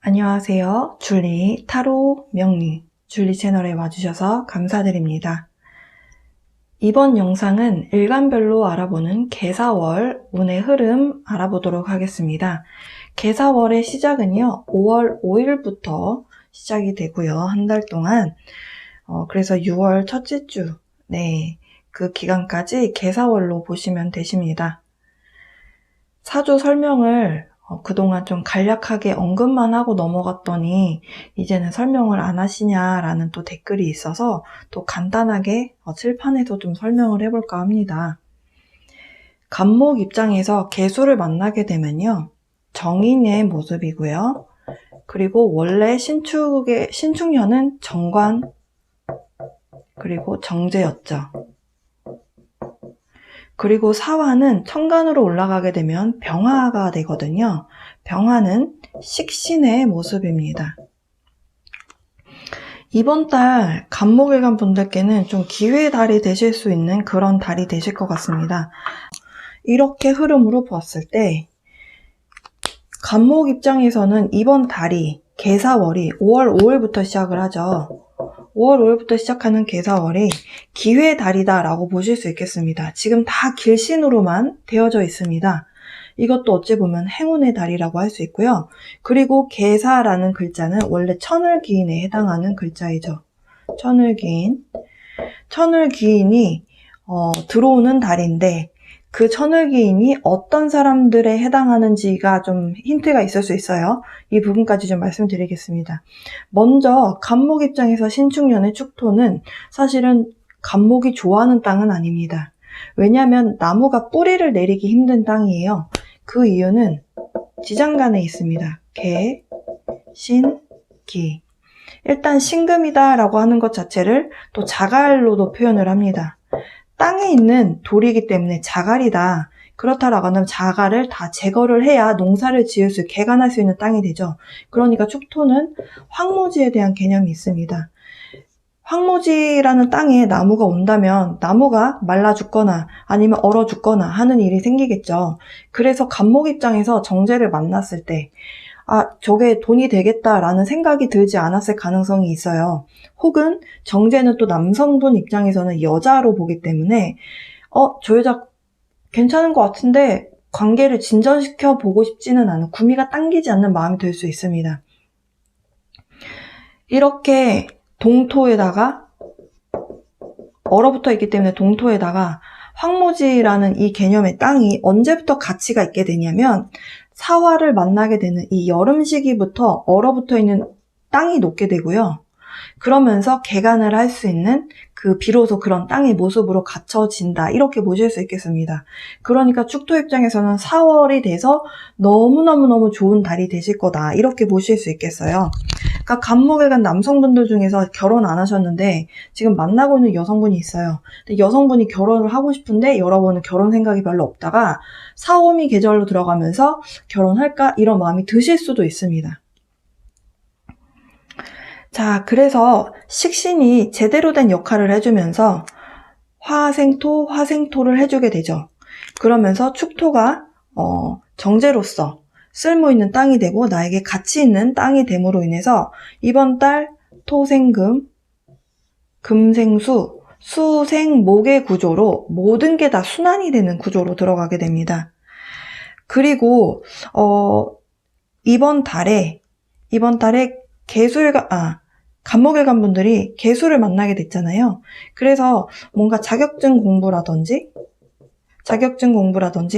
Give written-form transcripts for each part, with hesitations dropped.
안녕하세요. 줄리 타로 명리 줄리 채널에 와주셔서 감사드립니다. 이번 영상은 일간별로 알아보는 개사월 운의 흐름 알아보도록 하겠습니다. 개사월의 시작은요 5월 5일부터 시작이 되고요. 한 달 동안 그래서 6월 첫째 주 그 기간까지 개사월로 보시면 되십니다. 사주 설명을 그동안 좀 간략하게 언급만 하고 넘어갔더니 이제는 설명을 안 하시냐라는 또 댓글이 있어서 또 간단하게 칠판에서 좀 설명을 해볼까 합니다. 간목 입장에서 개수를 만나게 되면요. 정인의 모습이고요. 그리고 원래 신축년은 정관 그리고 정제였죠. 그리고 사화는 천간으로 올라가게 되면 병화가 되거든요. 병화는 식신의 모습입니다. 이번 달 간목일간 분들께는 좀 기회의 달이 되실 수 있는 그런 달이 되실 것 같습니다. 이렇게 흐름으로 보았을 때 간목 입장에서는 이번 달이 개사월이 5월 5일부터 시작을 하죠. 5월 5일부터 시작하는 개사월이 기회의 달이다 라고 보실 수 있겠습니다. 지금 다 길신으로만 되어져 있습니다. 이것도 어찌 보면 행운의 달이라고 할 수 있고요. 그리고 개사라는 글자는 원래 천을기인에 해당하는 글자이죠. 천을기인이 들어오는 달인데 그 천을기인이 어떤 사람들에 해당하는지가 좀 힌트가 있을 수 있어요. 이 부분까지 좀 말씀드리겠습니다. 먼저 간목 입장에서 신축년의 축토는 사실은 간목이 좋아하는 땅은 아닙니다. 왜냐하면 나무가 뿌리를 내리기 힘든 땅이에요. 그 이유는 지장간에 있습니다. 개, 신, 기. 일단 신금이다 라고 하는 것 자체를 또 자갈로도 표현을 합니다. 땅에 있는 돌이기 때문에 자갈이다. 그렇다라고 하면 자갈을 다 제거를 해야 농사를 개간할 수 있는 땅이 되죠. 그러니까 축토는 황무지에 대한 개념이 있습니다. 황무지라는 땅에 나무가 온다면 나무가 말라 죽거나 아니면 얼어 죽거나 하는 일이 생기겠죠. 그래서 간목 입장에서 정제를 만났을 때 저게 돈이 되겠다라는 생각이 들지 않았을 가능성이 있어요. 혹은 정제는 또 남성분 입장에서는 여자로 보기 때문에 저 여자 괜찮은 것 같은데 관계를 진전시켜 보고 싶지는 않은, 구미가 당기지 않는 마음이 들 수 있습니다. 이렇게 동토에다가 얼어붙어 있기 때문에 동토에다가 황무지라는 이 개념의 땅이 언제부터 가치가 있게 되냐면 사화를 만나게 되는 이 여름 시기부터 얼어붙어 있는 땅이 녹게 되고요. 그러면서 개간을 할 수 있는 비로소 그런 땅의 모습으로 갖춰진다. 이렇게 보실 수 있겠습니다. 그러니까 축토 입장에서는 4월이 돼서 너무너무 좋은 달이 되실 거다. 이렇게 보실 수 있겠어요. 그러니까 간목일간 남성분들 중에서 결혼 안 하셨는데 지금 만나고 있는 여성분이 있어요. 근데 여성분이 결혼을 하고 싶은데 여러분은 결혼 생각이 별로 없다가 사오미 계절로 들어가면서 결혼할까? 이런 마음이 드실 수도 있습니다. 자, 그래서 식신이 제대로 된 역할을 해주면서 화생토를 해주게 되죠. 그러면서 축토가 정제로서 쓸모 있는 땅이 되고 나에게 가치 있는 땅이 됨으로 인해서 이번 달 토생금, 금생수, 수생목의 구조로 모든 게 다 순환이 되는 구조로 들어가게 됩니다. 그리고 이번 달에 간목일간 분들이 개수를 만나게 됐잖아요. 그래서 뭔가 자격증 공부라든지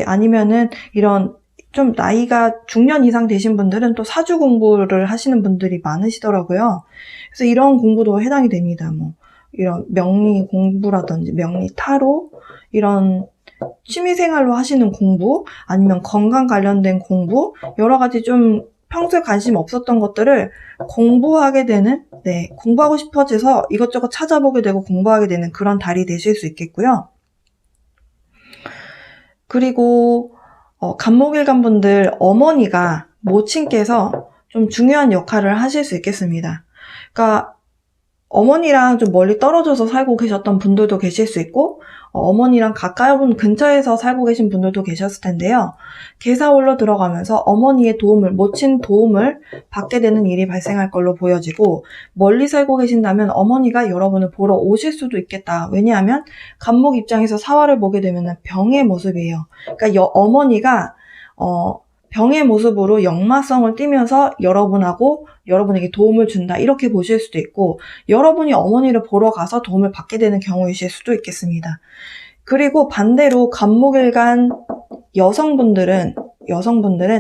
아니면은 이런 좀 나이가 중년 이상 되신 분들은 또 사주 공부를 하시는 분들이 많으시더라고요. 그래서 이런 공부도 해당이 됩니다. 뭐 이런 명리 공부라든지 명리 타로 이런 취미생활로 하시는 공부 아니면 건강 관련된 공부 여러 가지 좀 평소에 관심 없었던 것들을 공부하게 되는 공부하고 싶어져서 이것저것 찾아보게 되고 공부하게 되는 그런 달이 되실 수 있겠고요. 그리고 간목일간 분들 모친께서 좀 중요한 역할을 하실 수 있겠습니다. 그러니까 어머니랑 좀 멀리 떨어져서 살고 계셨던 분들도 계실 수 있고, 어머니랑 가까운 근처에서 살고 계신 분들도 계셨을 텐데요. 개사월로 들어가면서 어머니의 도움을, 모친 도움을 받게 되는 일이 발생할 걸로 보여지고, 멀리 살고 계신다면 어머니가 여러분을 보러 오실 수도 있겠다. 왜냐하면 간목 입장에서 사화를 보게 되면 병의 모습이에요. 그러니까 어머니가 병의 모습으로 역마성을 띠면서 여러분에게 도움을 준다, 이렇게 보실 수도 있고, 여러분이 어머니를 보러 가서 도움을 받게 되는 경우이실 수도 있겠습니다. 그리고 반대로 간목일간 여성분들은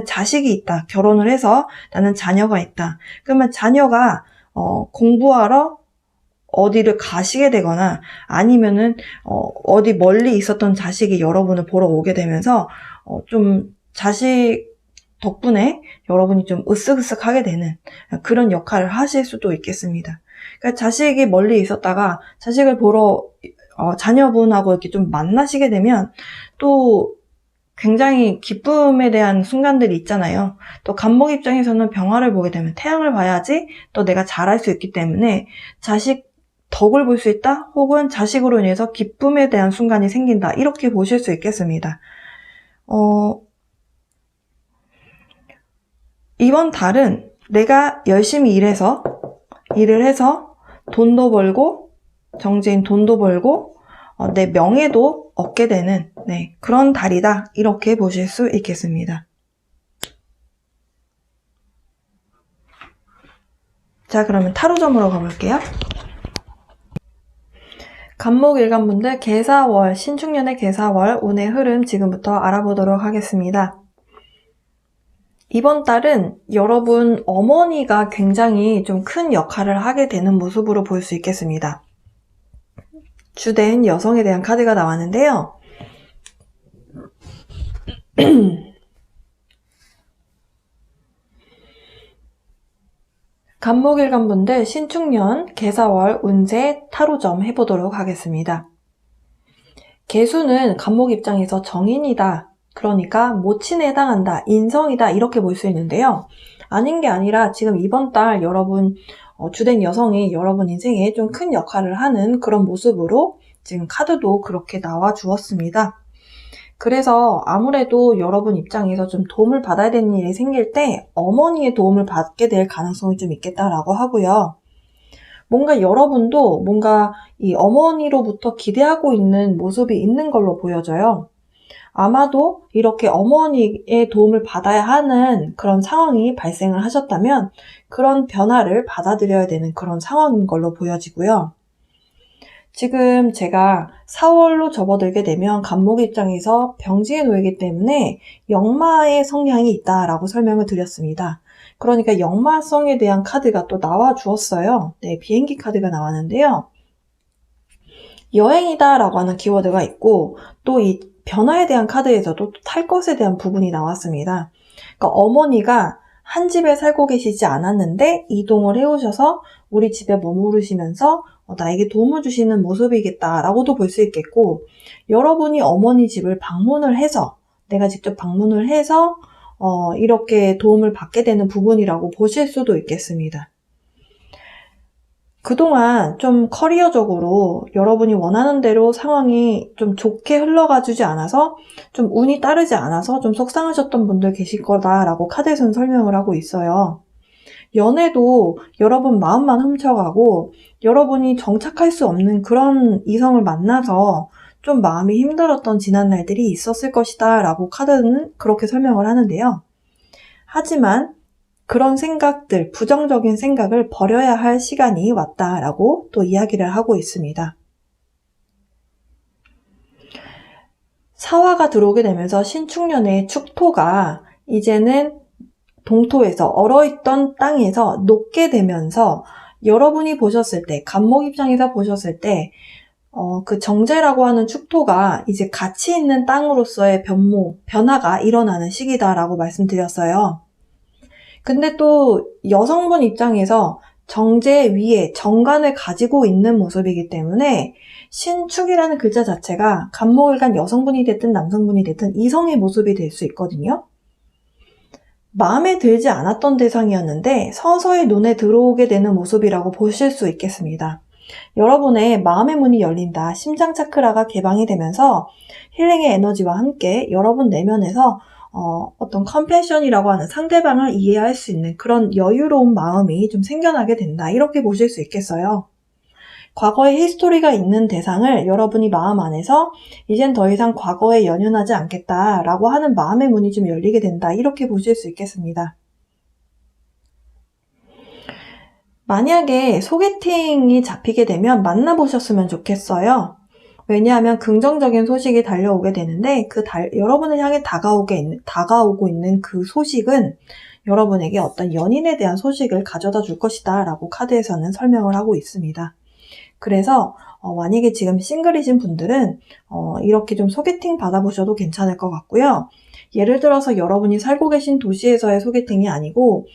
자식이 있다, 결혼을 해서 나는 자녀가 있다. 그러면 자녀가 공부하러 어디를 가시게 되거나 아니면은 어디 멀리 있었던 자식이 여러분을 보러 오게 되면서 좀 자식 덕분에 여러분이 좀 으쓱으쓱하게 되는 그런 역할을 하실 수도 있겠습니다. 그러니까 자식이 멀리 있었다가 자식을 보러 자녀분하고 이렇게 좀 만나시게 되면 또 굉장히 기쁨에 대한 순간들이 있잖아요. 또 간목 입장에서는 병화를 보게 되면 태양을 봐야지 또 내가 잘할 수 있기 때문에 자식 덕을 볼 수 있다, 혹은 자식으로 인해서 기쁨에 대한 순간이 생긴다, 이렇게 보실 수 있겠습니다. 이번 달은 내가 열심히 일을 해서 돈도 벌고, 정제인 돈도 벌고, 내 명예도 얻게 되는 그런 달이다, 이렇게 보실 수 있겠습니다. 자, 그러면 타로점으로 가볼게요. 간목일간분들 개사월, 신축년의 개사월 운의 흐름 지금부터 알아보도록 하겠습니다. 이번 달은 여러분 어머니가 굉장히 좀 큰 역할을 하게 되는 모습으로 볼 수 있겠습니다. 주된 여성에 대한 카드가 나왔는데요. 간목일간분들 신축년 개사월 운세 타로점 해보도록 하겠습니다. 개수는 간목 입장에서 정인이다, 그러니까 모친에 해당한다, 인성이다, 이렇게 볼 수 있는데요. 아닌 게 아니라 지금 이번 달 여러분 주된 여성이 여러분 인생에 좀 큰 역할을 하는 그런 모습으로 지금 카드도 그렇게 나와 주었습니다. 그래서 아무래도 여러분 입장에서 좀 도움을 받아야 되는 일이 생길 때 어머니의 도움을 받게 될 가능성이 좀 있겠다라고 하고요. 뭔가 여러분도 뭔가 이 어머니로부터 기대하고 있는 모습이 있는 걸로 보여져요. 아마도 이렇게 어머니의 도움을 받아야 하는 그런 상황이 발생을 하셨다면 그런 변화를 받아들여야 되는 그런 상황인 걸로 보여지고요. 지금 제가 4월로 접어들게 되면 간목 입장에서 병지에 놓이기 때문에 역마의 성향이 있다라고 설명을 드렸습니다. 그러니까 역마성에 대한 카드가 또 나와 주었어요. 비행기 카드가 나왔는데요. 여행이다 라고 하는 키워드가 있고, 또 이 변화에 대한 카드에서도 탈 것에 대한 부분이 나왔습니다. 그러니까 어머니가 한 집에 살고 계시지 않았는데 이동을 해오셔서 우리 집에 머무르시면서 나에게 도움을 주시는 모습이겠다라고도 볼 수 있겠고, 여러분이 어머니 집을 방문을 해서, 내가 직접 방문을 해서 이렇게 도움을 받게 되는 부분이라고 보실 수도 있겠습니다. 그동안 좀 커리어적으로 여러분이 원하는 대로 상황이 좀 좋게 흘러가주지 않아서, 좀 운이 따르지 않아서 좀 속상하셨던 분들 계실 거다라고 카드에서는 설명을 하고 있어요. 연애도 여러분 마음만 훔쳐가고 여러분이 정착할 수 없는 그런 이성을 만나서 좀 마음이 힘들었던 지난 날들이 있었을 것이다 라고 카드는 그렇게 설명을 하는데요. 하지만 그런 생각들, 부정적인 생각을 버려야 할 시간이 왔다라고 또 이야기를 하고 있습니다. 사화가 들어오게 되면서 신축년의 축토가 이제는 동토에서, 얼어있던 땅에서 녹게 되면서 여러분이 보셨을 때, 간목 입장에서 보셨을 때 그 정제라고 하는 축토가 이제 가치 있는 땅으로서의 변화가 일어나는 시기다라고 말씀드렸어요. 근데 또 여성분 입장에서 정제 위에 정관을 가지고 있는 모습이기 때문에 신축이라는 글자 자체가 간목일간 여성분이 됐든 남성분이 됐든 이성의 모습이 될 수 있거든요. 마음에 들지 않았던 대상이었는데 서서히 눈에 들어오게 되는 모습이라고 보실 수 있겠습니다. 여러분의 마음의 문이 열린다, 심장 차크라가 개방이 되면서 힐링의 에너지와 함께 여러분 내면에서 어떤 컴패션이라고 하는 상대방을 이해할 수 있는 그런 여유로운 마음이 좀 생겨나게 된다, 이렇게 보실 수 있겠어요. 과거의 히스토리가 있는 대상을 여러분이 마음 안에서 이젠 더 이상 과거에 연연하지 않겠다라고 하는 마음의 문이 좀 열리게 된다, 이렇게 보실 수 있겠습니다. 만약에 소개팅이 잡히게 되면 만나보셨으면 좋겠어요. 왜냐하면 긍정적인 소식이 달려오게 되는데 여러분을 향해 다가오고 있는 그 소식은 여러분에게 어떤 연인에 대한 소식을 가져다 줄 것이다 라고 카드에서는 설명을 하고 있습니다. 그래서 만약에 지금 싱글이신 분들은 이렇게 좀 소개팅 받아보셔도 괜찮을 것 같고요. 예를 들어서 여러분이 살고 계신 도시에서의 소개팅이 아니고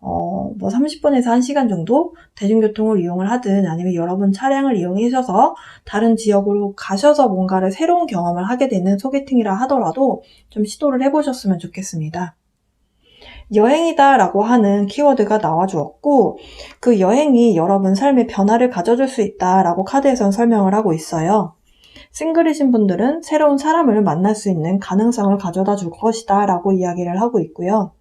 30분에서 1시간 정도 대중교통을 이용을 하든 아니면 여러분 차량을 이용하셔서 다른 지역으로 가셔서 뭔가를 새로운 경험을 하게 되는 소개팅이라 하더라도 좀 시도를 해보셨으면 좋겠습니다. 여행이다 라고 하는 키워드가 나와주었고, 그 여행이 여러분 삶에 변화를 가져줄 수 있다 라고 카드에선 설명을 하고 있어요. 싱글이신 분들은 새로운 사람을 만날 수 있는 가능성을 가져다 줄 것이다 라고 이야기를 하고 있고요.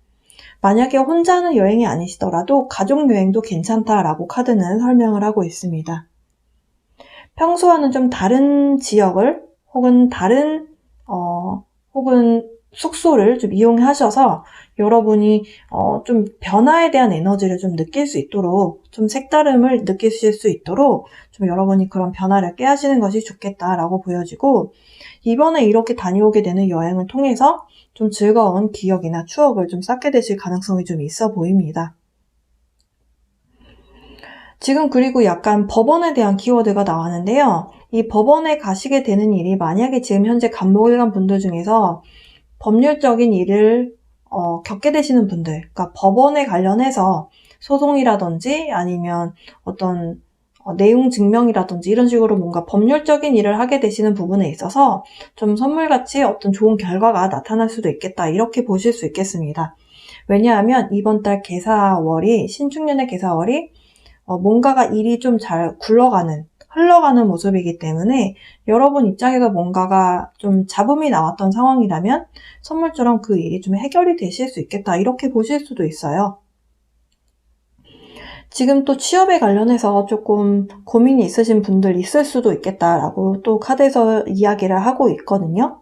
만약에 혼자 하는 여행이 아니시더라도 가족 여행도 괜찮다라고 카드는 설명을 하고 있습니다. 평소와는 좀 다른 지역을 혹은 혹은 숙소를 좀 이용하셔서 여러분이 좀 변화에 대한 에너지를 좀 느낄 수 있도록, 좀 색다름을 느끼실 수 있도록 좀 여러분이 그런 변화를 꾀하시는 것이 좋겠다라고 보여지고, 이번에 이렇게 다녀오게 되는 여행을 통해서 좀 즐거운 기억이나 추억을 좀 쌓게 되실 가능성이 좀 있어 보입니다. 지금 그리고 약간 법원에 대한 키워드가 나왔는데요. 이 법원에 가시게 되는 일이 만약에 지금 현재 간목일간 분들 중에서 법률적인 일을 겪게 되시는 분들, 그러니까 법원에 관련해서 소송이라든지 아니면 어떤 내용 증명이라든지 이런 식으로 뭔가 법률적인 일을 하게 되시는 부분에 있어서 좀 선물같이 어떤 좋은 결과가 나타날 수도 있겠다, 이렇게 보실 수 있겠습니다. 왜냐하면 이번 달 계사월이, 신축년의 계사월이 뭔가가 일이 좀 잘 흘러가는 모습이기 때문에 여러분 입장에서 뭔가가 좀 잡음이 나왔던 상황이라면 선물처럼 그 일이 좀 해결이 되실 수 있겠다, 이렇게 보실 수도 있어요. 지금 또 취업에 관련해서 조금 고민이 있으신 분들 있을 수도 있겠다라고 또 카드에서 이야기를 하고 있거든요.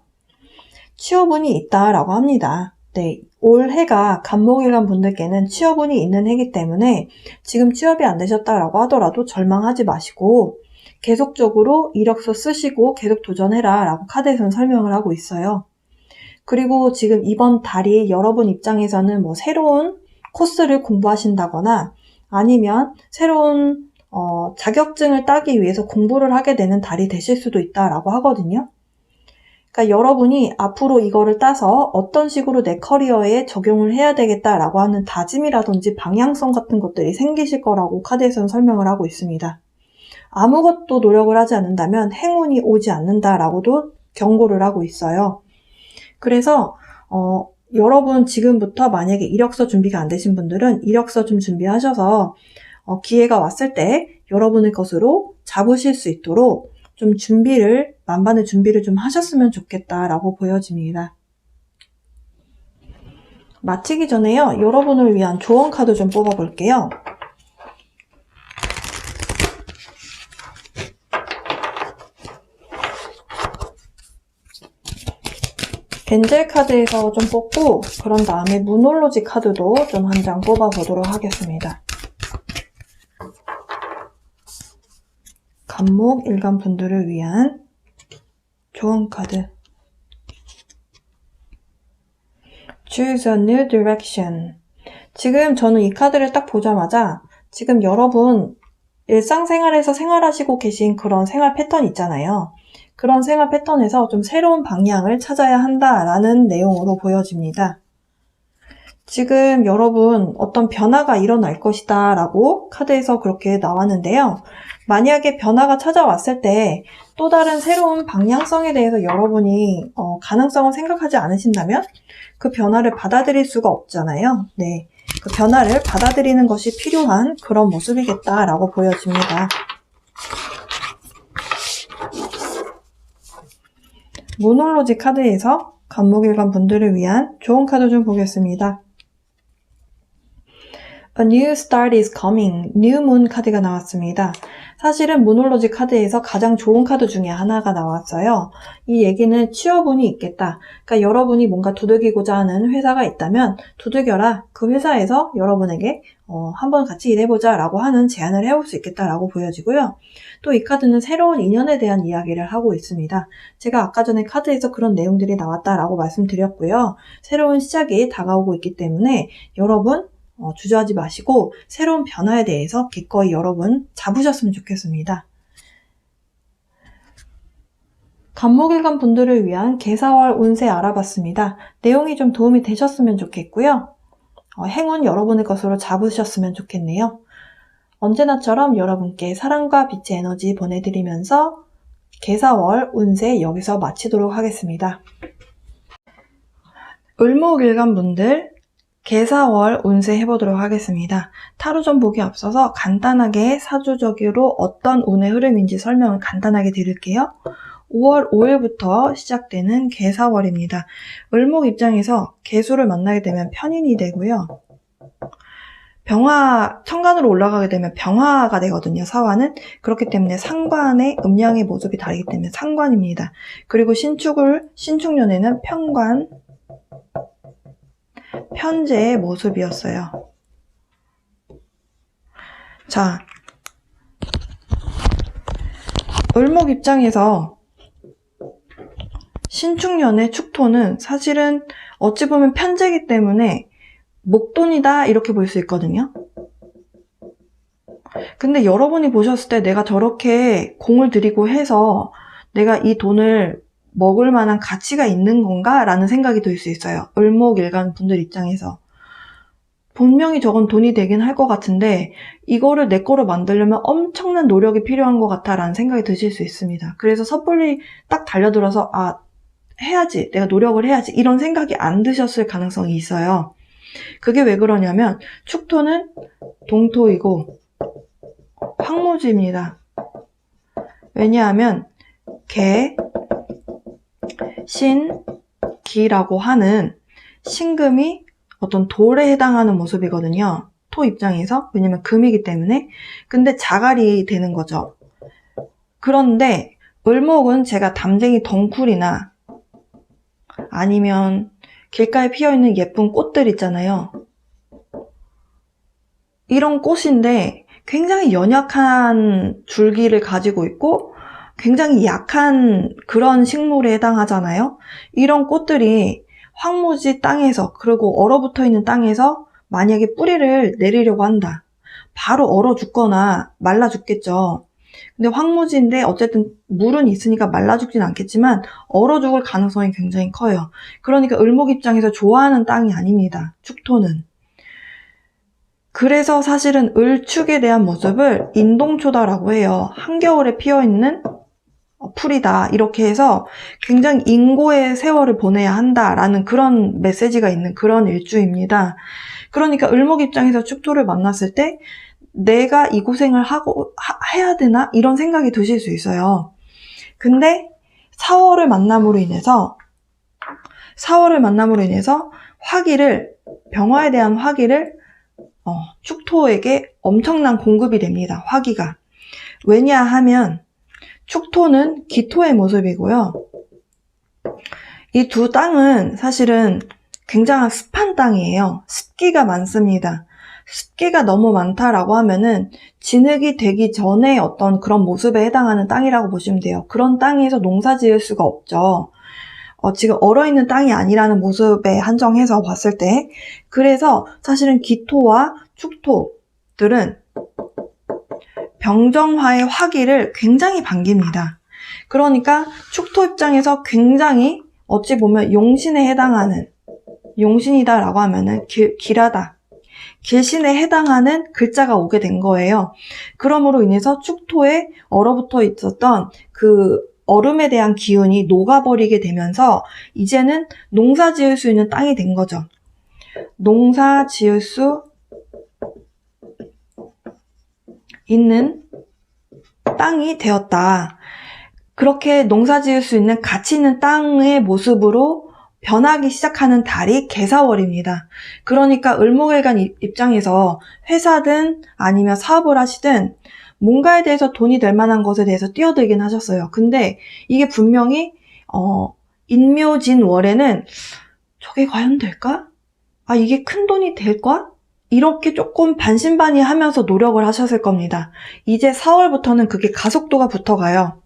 취업운이 있다라고 합니다. 네, 올해가 간목일간 분들께는 취업운이 있는 해이기 때문에 지금 취업이 안 되셨다라고 하더라도 절망하지 마시고 계속적으로 이력서 쓰시고 계속 도전해라 라고 카드에서는 설명을 하고 있어요. 그리고 지금 이번 달이 여러분 입장에서는 새로운 코스를 공부하신다거나 아니면 새로운 자격증을 따기 위해서 공부를 하게 되는 달이 되실 수도 있다라고 하거든요. 그러니까 여러분이 앞으로 이거를 따서 어떤 식으로 내 커리어에 적용을 해야 되겠다라고 하는 다짐이라든지 방향성 같은 것들이 생기실 거라고 카드에서는 설명을 하고 있습니다. 아무것도 노력을 하지 않는다면 행운이 오지 않는다라고도 경고를 하고 있어요. 그래서 여러분 지금부터 만약에 이력서 준비가 안 되신 분들은 이력서 좀 준비하셔서 기회가 왔을 때 여러분의 것으로 잡으실 수 있도록 좀 만반의 준비를 좀 하셨으면 좋겠다라고 보여집니다. 마치기 전에요, 여러분을 위한 조언 카드 좀 뽑아볼게요. 엔젤 카드에서 좀 뽑고 그런 다음에 무놀로지 카드도 좀 한 장 뽑아보도록 하겠습니다. 간목 일간 분들을 위한 조언 카드. Choose a new direction. 지금 저는 이 카드를 딱 보자마자 지금 여러분 일상생활에서 생활하시고 계신 그런 생활 패턴 있잖아요. 그런 생활 패턴에서 좀 새로운 방향을 찾아야 한다라는 내용으로 보여집니다. 지금 여러분 어떤 변화가 일어날 것이다 라고 카드에서 그렇게 나왔는데요. 만약에 변화가 찾아왔을 때 또 다른 새로운 방향성에 대해서 여러분이 가능성을 생각하지 않으신다면 그 변화를 받아들일 수가 없잖아요. 네, 그 변화를 받아들이는 것이 필요한 그런 모습이겠다라고 보여집니다. 모놀로지 카드에서 간목일관 분들을 위한 좋은 카드 좀 보겠습니다. A new start is coming. New moon 카드가 나왔습니다. 사실은 모놀로지 카드에서 가장 좋은 카드 중에 하나가 나왔어요. 이 얘기는 취업운이 있겠다. 그러니까 여러분이 뭔가 두들기고자 하는 회사가 있다면 두들겨라. 그 회사에서 여러분에게 한번 같이 일해보자 라고 하는 제안을 해올 수 있겠다라고 보여지고요. 또 이 카드는 새로운 인연에 대한 이야기를 하고 있습니다. 제가 아까 전에 카드에서 그런 내용들이 나왔다라고 말씀드렸고요. 새로운 시작이 다가오고 있기 때문에 여러분 주저하지 마시고 새로운 변화에 대해서 기꺼이 여러분 잡으셨으면 좋겠습니다. 간목일간 분들을 위한 개사월 운세 알아봤습니다. 내용이 좀 도움이 되셨으면 좋겠고요. 행운 여러분의 것으로 잡으셨으면 좋겠네요. 언제나처럼 여러분께 사랑과 빛의 에너지 보내드리면서 개사월 운세 여기서 마치도록 하겠습니다. 을목일간 분들 개사월 운세 해보도록 하겠습니다. 타로점 보기 앞서서 간단하게 사주적으로 어떤 운의 흐름인지 설명을 간단하게 드릴게요. 5월 5일부터 시작되는 개사월입니다. 을목 입장에서 개수를 만나게 되면 편인이 되고요. 천간으로 올라가게 되면 병화가 되거든요. 사화는. 그렇기 때문에 상관의 음양의 모습이 다르기 때문에 상관입니다. 그리고 신축년에는 편관, 편재의 모습이었어요. 자, 을목 입장에서 신축년의 축토는 사실은 어찌 보면 편재이기 때문에 목돈이다 이렇게 볼 수 있거든요. 근데 여러분이 보셨을 때 내가 저렇게 공을 들이고 해서 내가 이 돈을 먹을 만한 가치가 있는 건가? 라는 생각이 들 수 있어요. 을목일간 분들 입장에서. 분명히 저건 돈이 되긴 할 것 같은데 이거를 내 거로 만들려면 엄청난 노력이 필요한 것 같아 라는 생각이 드실 수 있습니다. 그래서 섣불리 딱 달려들어서 해야지, 내가 노력을 해야지 이런 생각이 안 드셨을 가능성이 있어요. 그게 왜 그러냐면 축토는 동토이고 황무지입니다. 왜냐하면 개, 신, 기라고 하는 신금이 어떤 돌에 해당하는 모습이거든요. 토 입장에서. 왜냐면 금이기 때문에. 근데 자갈이 되는 거죠. 그런데 을목은 제가 담쟁이 덩쿨이나 아니면 길가에 피어있는 예쁜 꽃들 있잖아요. 이런 꽃인데 굉장히 연약한 줄기를 가지고 있고 굉장히 약한 그런 식물에 해당하잖아요. 이런 꽃들이 황무지 땅에서 그리고 얼어붙어 있는 땅에서 만약에 뿌리를 내리려고 한다. 바로 얼어 죽거나 말라 죽겠죠. 근데 황무지인데 어쨌든 물은 있으니까 말라 죽진 않겠지만 얼어 죽을 가능성이 굉장히 커요. 그러니까 을목 입장에서 좋아하는 땅이 아닙니다. 축토는. 그래서 사실은 을축에 대한 모습을 인동초다라고 해요. 한겨울에 피어있는 풀이다 이렇게 해서 굉장히 인고의 세월을 보내야 한다라는 그런 메시지가 있는 그런 일주입니다. 그러니까 을목 입장에서 축토를 만났을 때 내가 이 고생을 해야 되나? 이런 생각이 드실 수 있어요. 근데 4월을 만남으로 인해서 병화에 대한 화기를 축토에게 엄청난 공급이 됩니다. 화기가. 왜냐하면 축토는 기토의 모습이고요. 이 두 땅은 사실은 굉장한 습한 땅이에요. 습기가 많습니다. 습기가 너무 많다라고 하면은 진흙이 되기 전에 어떤 그런 모습에 해당하는 땅이라고 보시면 돼요. 그런 땅에서 농사 지을 수가 없죠. 지금 얼어있는 땅이 아니라는 모습에 한정해서 봤을 때. 그래서 사실은 기토와 축토들은 병정화의 화기를 굉장히 반깁니다. 그러니까 축토 입장에서 굉장히 어찌 보면 용신에 해당하는 용신이다 라고 하면은 길하다, 길신에 해당하는 글자가 오게 된 거예요. 그러므로 인해서 축토에 얼어붙어 있었던 그 얼음에 대한 기운이 녹아버리게 되면서 이제는 농사 지을 수 있는 땅이 된 거죠. 농사 지을 수 있는 땅이 되었다. 그렇게 농사 지을 수 있는 가치 있는 땅의 모습으로 변하기 시작하는 달이 개사월입니다. 그러니까 을목일간 입장에서 회사든 아니면 사업을 하시든 뭔가에 대해서 돈이 될 만한 것에 대해서 뛰어들긴 하셨어요. 근데 이게 분명히 인묘진월에는 저게 과연 될까? 아, 이게 큰 돈이 될까? 이렇게 조금 반신반의하면서 노력을 하셨을 겁니다. 이제 4월부터는 그게 가속도가 붙어가요.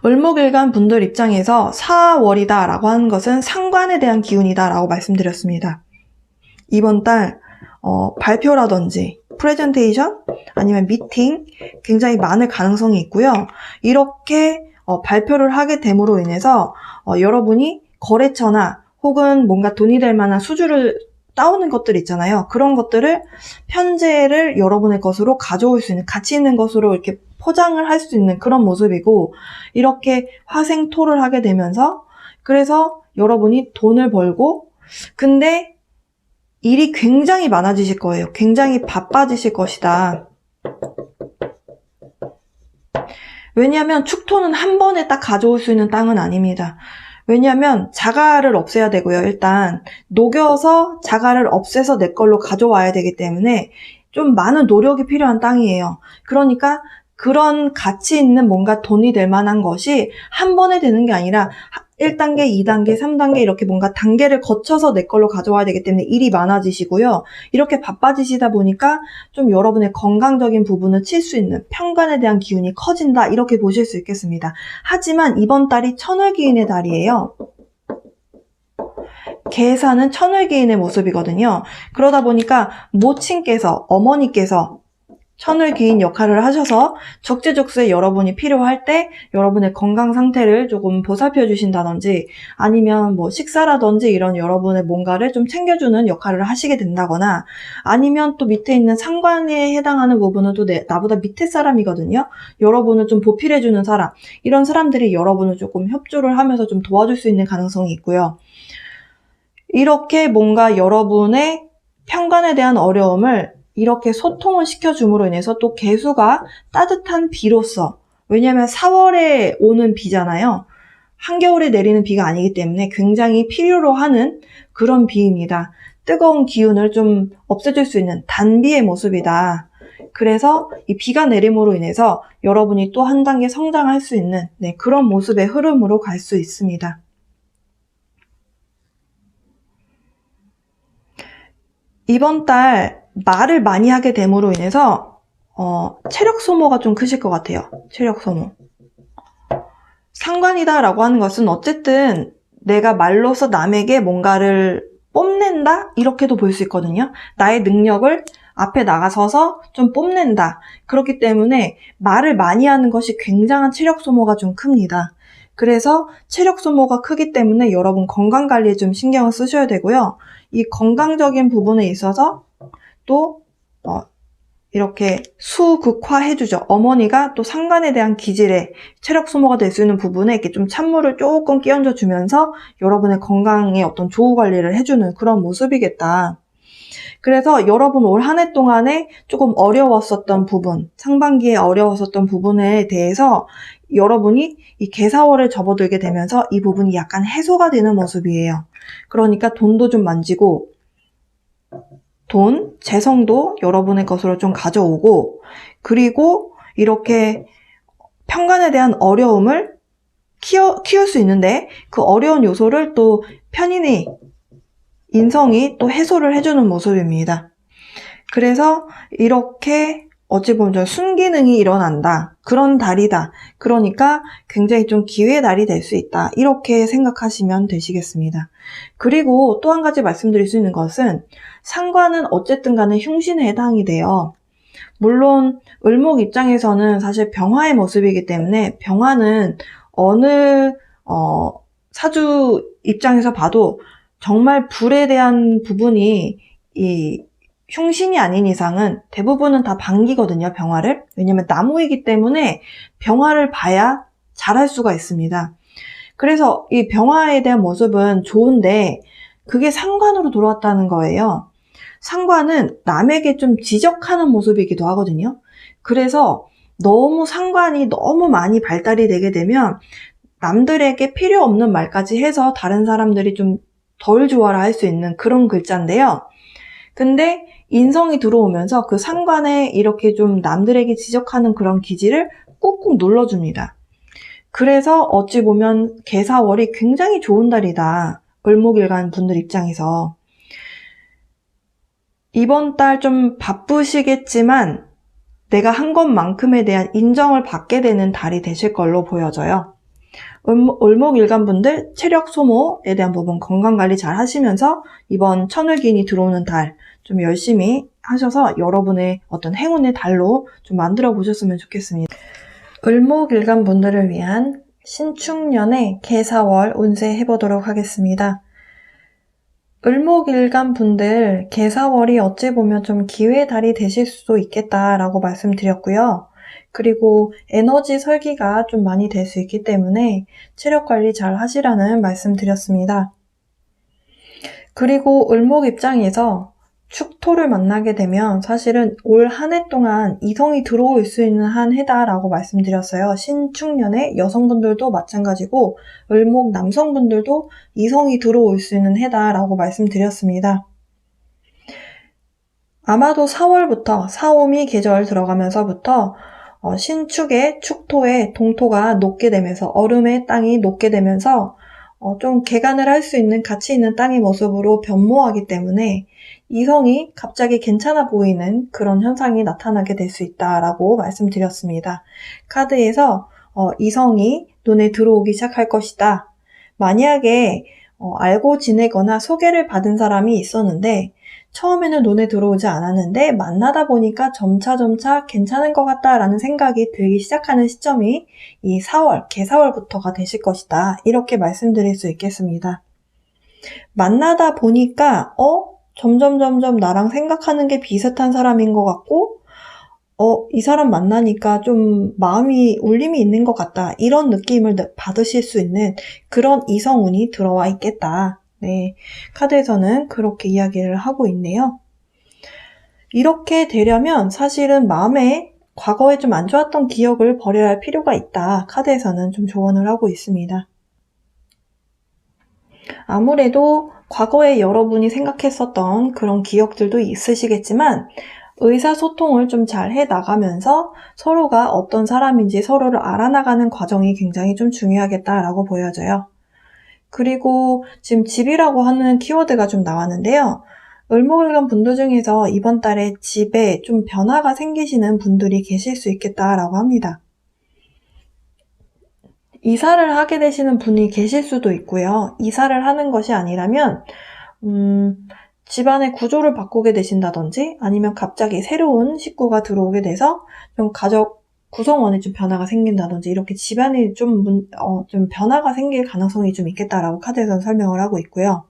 을목일간 분들 입장에서 4월이다 라고 하는 것은 상관에 대한 기운이다 라고 말씀드렸습니다. 이번 달 발표라든지 프레젠테이션 아니면 미팅 굉장히 많을 가능성이 있고요. 이렇게 발표를 하게 됨으로 인해서 여러분이 거래처나 혹은 뭔가 돈이 될 만한 수주를 따오는 것들 있잖아요. 그런 것들을 편제를 여러분의 것으로 가져올 수 있는, 가치 있는 것으로 이렇게 포장을 할 수 있는 그런 모습이고, 이렇게 화생토를 하게 되면서 그래서 여러분이 돈을 벌고, 근데 일이 굉장히 많아지실 거예요. 굉장히 바빠지실 것이다. 왜냐하면 축토는 한 번에 딱 가져올 수 있는 땅은 아닙니다. 왜냐하면 자갈을 없애야 되고요. 일단 녹여서 자갈을 없애서 내 걸로 가져와야 되기 때문에 좀 많은 노력이 필요한 땅이에요. 그러니까 그런 가치 있는 뭔가 돈이 될 만한 것이 한 번에 되는 게 아니라 1단계, 2단계, 3단계 이렇게 뭔가 단계를 거쳐서 내 걸로 가져와야 되기 때문에 일이 많아지시고요. 이렇게 바빠지시다 보니까 좀 여러분의 건강적인 부분을 칠 수 있는 편관에 대한 기운이 커진다, 이렇게 보실 수 있겠습니다. 하지만 이번 달이 천을기인의 달이에요. 계사는 천을기인의 모습이거든요. 그러다 보니까 모친께서, 어머니께서 천을기인 역할을 하셔서 적재적소에 여러분이 필요할 때 여러분의 건강 상태를 조금 보살펴 주신다든지 아니면 뭐 식사라든지 이런 여러분의 뭔가를 좀 챙겨주는 역할을 하시게 된다거나, 아니면 또 밑에 있는 상관에 해당하는 부분은 또 나보다 밑에 사람이거든요. 여러분을 좀 보필해 주는 사람, 이런 사람들이 여러분을 조금 협조를 하면서 좀 도와줄 수 있는 가능성이 있고요. 이렇게 뭔가 여러분의 편관에 대한 어려움을 이렇게 소통을 시켜줌으로 인해서 또 개수가 따뜻한 비로서, 왜냐하면 4월에 오는 비잖아요. 한겨울에 내리는 비가 아니기 때문에 굉장히 필요로 하는 그런 비입니다. 뜨거운 기운을 좀 없애줄 수 있는 단비의 모습이다. 그래서 이 비가 내림으로 인해서 여러분이 또 한 단계 성장할 수 있는 그런 모습의 흐름으로 갈 수 있습니다. 이번 달 말을 많이 하게 됨으로 인해서 체력 소모가 좀 크실 것 같아요. 체력 소모. 상관이다 라고 하는 것은 어쨌든 내가 말로서 남에게 뭔가를 뽐낸다? 이렇게도 볼 수 있거든요. 나의 능력을 앞에 나가서서 좀 뽐낸다. 그렇기 때문에 말을 많이 하는 것이 굉장한 체력 소모가 좀 큽니다. 그래서 체력 소모가 크기 때문에 여러분 건강관리에 좀 신경을 쓰셔야 되고요. 이 건강적인 부분에 있어서 또 이렇게 수극화해주죠. 어머니가 또 상관에 대한 기질에 체력 소모가 될 수 있는 부분에 이렇게 좀 찬물을 조금 끼얹어 주면서 여러분의 건강에 어떤 조후 관리를 해주는 그런 모습이겠다. 그래서 여러분 올 한 해 동안에 조금 어려웠었던 부분, 상반기에 어려웠었던 부분에 대해서 여러분이 이 개사월을 접어들게 되면서 이 부분이 약간 해소가 되는 모습이에요. 그러니까 돈도 좀 만지고 돈, 재성도 여러분의 것으로 좀 가져오고, 그리고 이렇게 편관에 대한 어려움을 키울 수 있는데 그 어려운 요소를 또 편인이, 인성이 또 해소를 해주는 모습입니다. 그래서 이렇게 어찌 보면 좀 순기능이 일어난다. 그런 달이다. 그러니까 굉장히 좀 기회의 달이 될 수 있다. 이렇게 생각하시면 되시겠습니다. 그리고 또 한 가지 말씀드릴 수 있는 것은 상관은 어쨌든 간에 흉신에 해당이 돼요. 물론 을목 입장에서는 사실 병화의 모습이기 때문에 병화는 어느 사주 입장에서 봐도 정말 불에 대한 부분이 이 흉신이 아닌 이상은 대부분은 다 반기거든요, 병화를. 왜냐면 나무이기 때문에 병화를 봐야 잘할 수가 있습니다. 그래서 이 병화에 대한 모습은 좋은데 그게 상관으로 들어왔다는 거예요. 상관은 남에게 좀 지적하는 모습이기도 하거든요. 그래서 상관이 너무 많이 발달이 되게 되면 남들에게 필요 없는 말까지 해서 다른 사람들이 좀 덜 좋아라 할 수 있는 그런 글자인데요. 근데 인성이 들어오면서 그 상관에 이렇게 좀 남들에게 지적하는 그런 기질을 꾹꾹 눌러줍니다. 그래서 어찌 보면 개사월이 굉장히 좋은 달이다. 을목일간 분들 입장에서. 이번 달 좀 바쁘시겠지만 내가 한 것만큼에 대한 인정을 받게 되는 달이 되실 걸로 보여져요. 을목일간 분들 체력 소모에 대한 부분 건강관리 잘 하시면서 이번 천을기인이 들어오는 달 좀 열심히 하셔서 여러분의 어떤 행운의 달로 좀 만들어 보셨으면 좋겠습니다. 을목일간 분들을 위한 신축년의 개사월 운세 해보도록 하겠습니다. 을목일간 분들 개사월이 어찌 보면 좀 기회의 달이 되실 수도 있겠다라고 말씀드렸고요. 그리고 에너지 설기가 좀 많이 될 수 있기 때문에 체력 관리 잘 하시라는 말씀드렸습니다. 그리고 을목 입장에서 축토를 만나게 되면 사실은 올 한 해 동안 이성이 들어올 수 있는 한 해다라고 말씀드렸어요. 신축년의 여성분들도 마찬가지고 을목 남성분들도 이성이 들어올 수 있는 해다라고 말씀드렸습니다. 아마도 4월부터 사오미 계절 들어가면서부터 신축의 축토의 동토가 녹게 되면서 얼음의 땅이 녹게 되면서 좀 개간을 할 수 있는 가치 있는 땅의 모습으로 변모하기 때문에 이성이 갑자기 괜찮아 보이는 그런 현상이 나타나게 될 수 있다라고 말씀드렸습니다. 카드에서 이성이 눈에 들어오기 시작할 것이다. 만약에 알고 지내거나 소개를 받은 사람이 있었는데 처음에는 눈에 들어오지 않았는데 만나다 보니까 점차 괜찮은 것 같다라는 생각이 들기 시작하는 시점이 이 4월, 개사월부터가 되실 것이다. 이렇게 말씀드릴 수 있겠습니다. 만나다 보니까 점점 나랑 생각하는 게 비슷한 사람인 것 같고 이 사람 만나니까 좀 마음이 울림이 있는 것 같다. 이런 느낌을 받으실 수 있는 그런 이성운이 들어와 있겠다. 네, 카드에서는 그렇게 이야기를 하고 있네요. 이렇게 되려면 사실은 마음에 과거에 좀 안 좋았던 기억을 버려야 할 필요가 있다. 카드에서는 좀 조언을 하고 있습니다. 아무래도 과거에 여러분이 생각했었던 그런 기억들도 있으시겠지만 의사소통을 좀 잘 해나가면서 서로가 어떤 사람인지 서로를 알아나가는 과정이 굉장히 좀 중요하겠다라고 보여져요. 그리고 지금 집이라고 하는 키워드가 좀 나왔는데요. 을목일간 분들 중에서 이번 달에 집에 좀 변화가 생기시는 분들이 계실 수 있겠다라고 합니다. 이사를 하게 되시는 분이 계실 수도 있고요. 이사를 하는 것이 아니라면 집안의 구조를 바꾸게 되신다든지 아니면 갑자기 새로운 식구가 들어오게 돼서 좀 가족 구성원에 좀 변화가 생긴다든지 이렇게 집안에 좀 변화가 생길 가능성이 좀 있겠다라고 카드에서는 설명을 하고 있고요.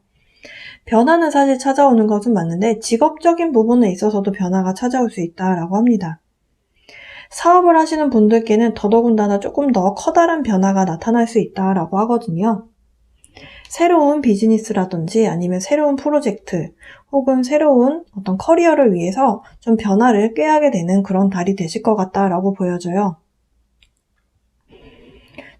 변화는 사실 찾아오는 것은 맞는데 직업적인 부분에 있어서도 변화가 찾아올 수 있다라고 합니다. 사업을 하시는 분들께는 더더군다나 조금 더 커다란 변화가 나타날 수 있다라고 하거든요. 새로운 비즈니스라든지 아니면 새로운 프로젝트 혹은 새로운 어떤 커리어를 위해서 좀 변화를 꾀하게 되는 그런 달이 되실 것 같다라고 보여져요.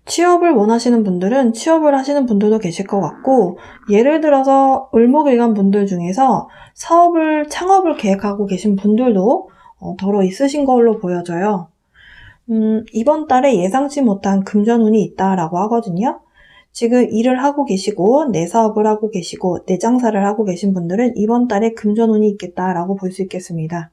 취업을 원하시는 분들은 취업을 하시는 분들도 계실 것 같고 예를 들어서 을목일간 분들 중에서 창업을 계획하고 계신 분들도 더러 있으신 걸로 보여져요. 이번 달에 예상치 못한 금전운이 있다라고 하거든요. 지금 일을 하고 계시고 내 사업을 하고 계시고 내 장사를 하고 계신 분들은 이번 달에 금전운이 있겠다라고 볼 수 있겠습니다.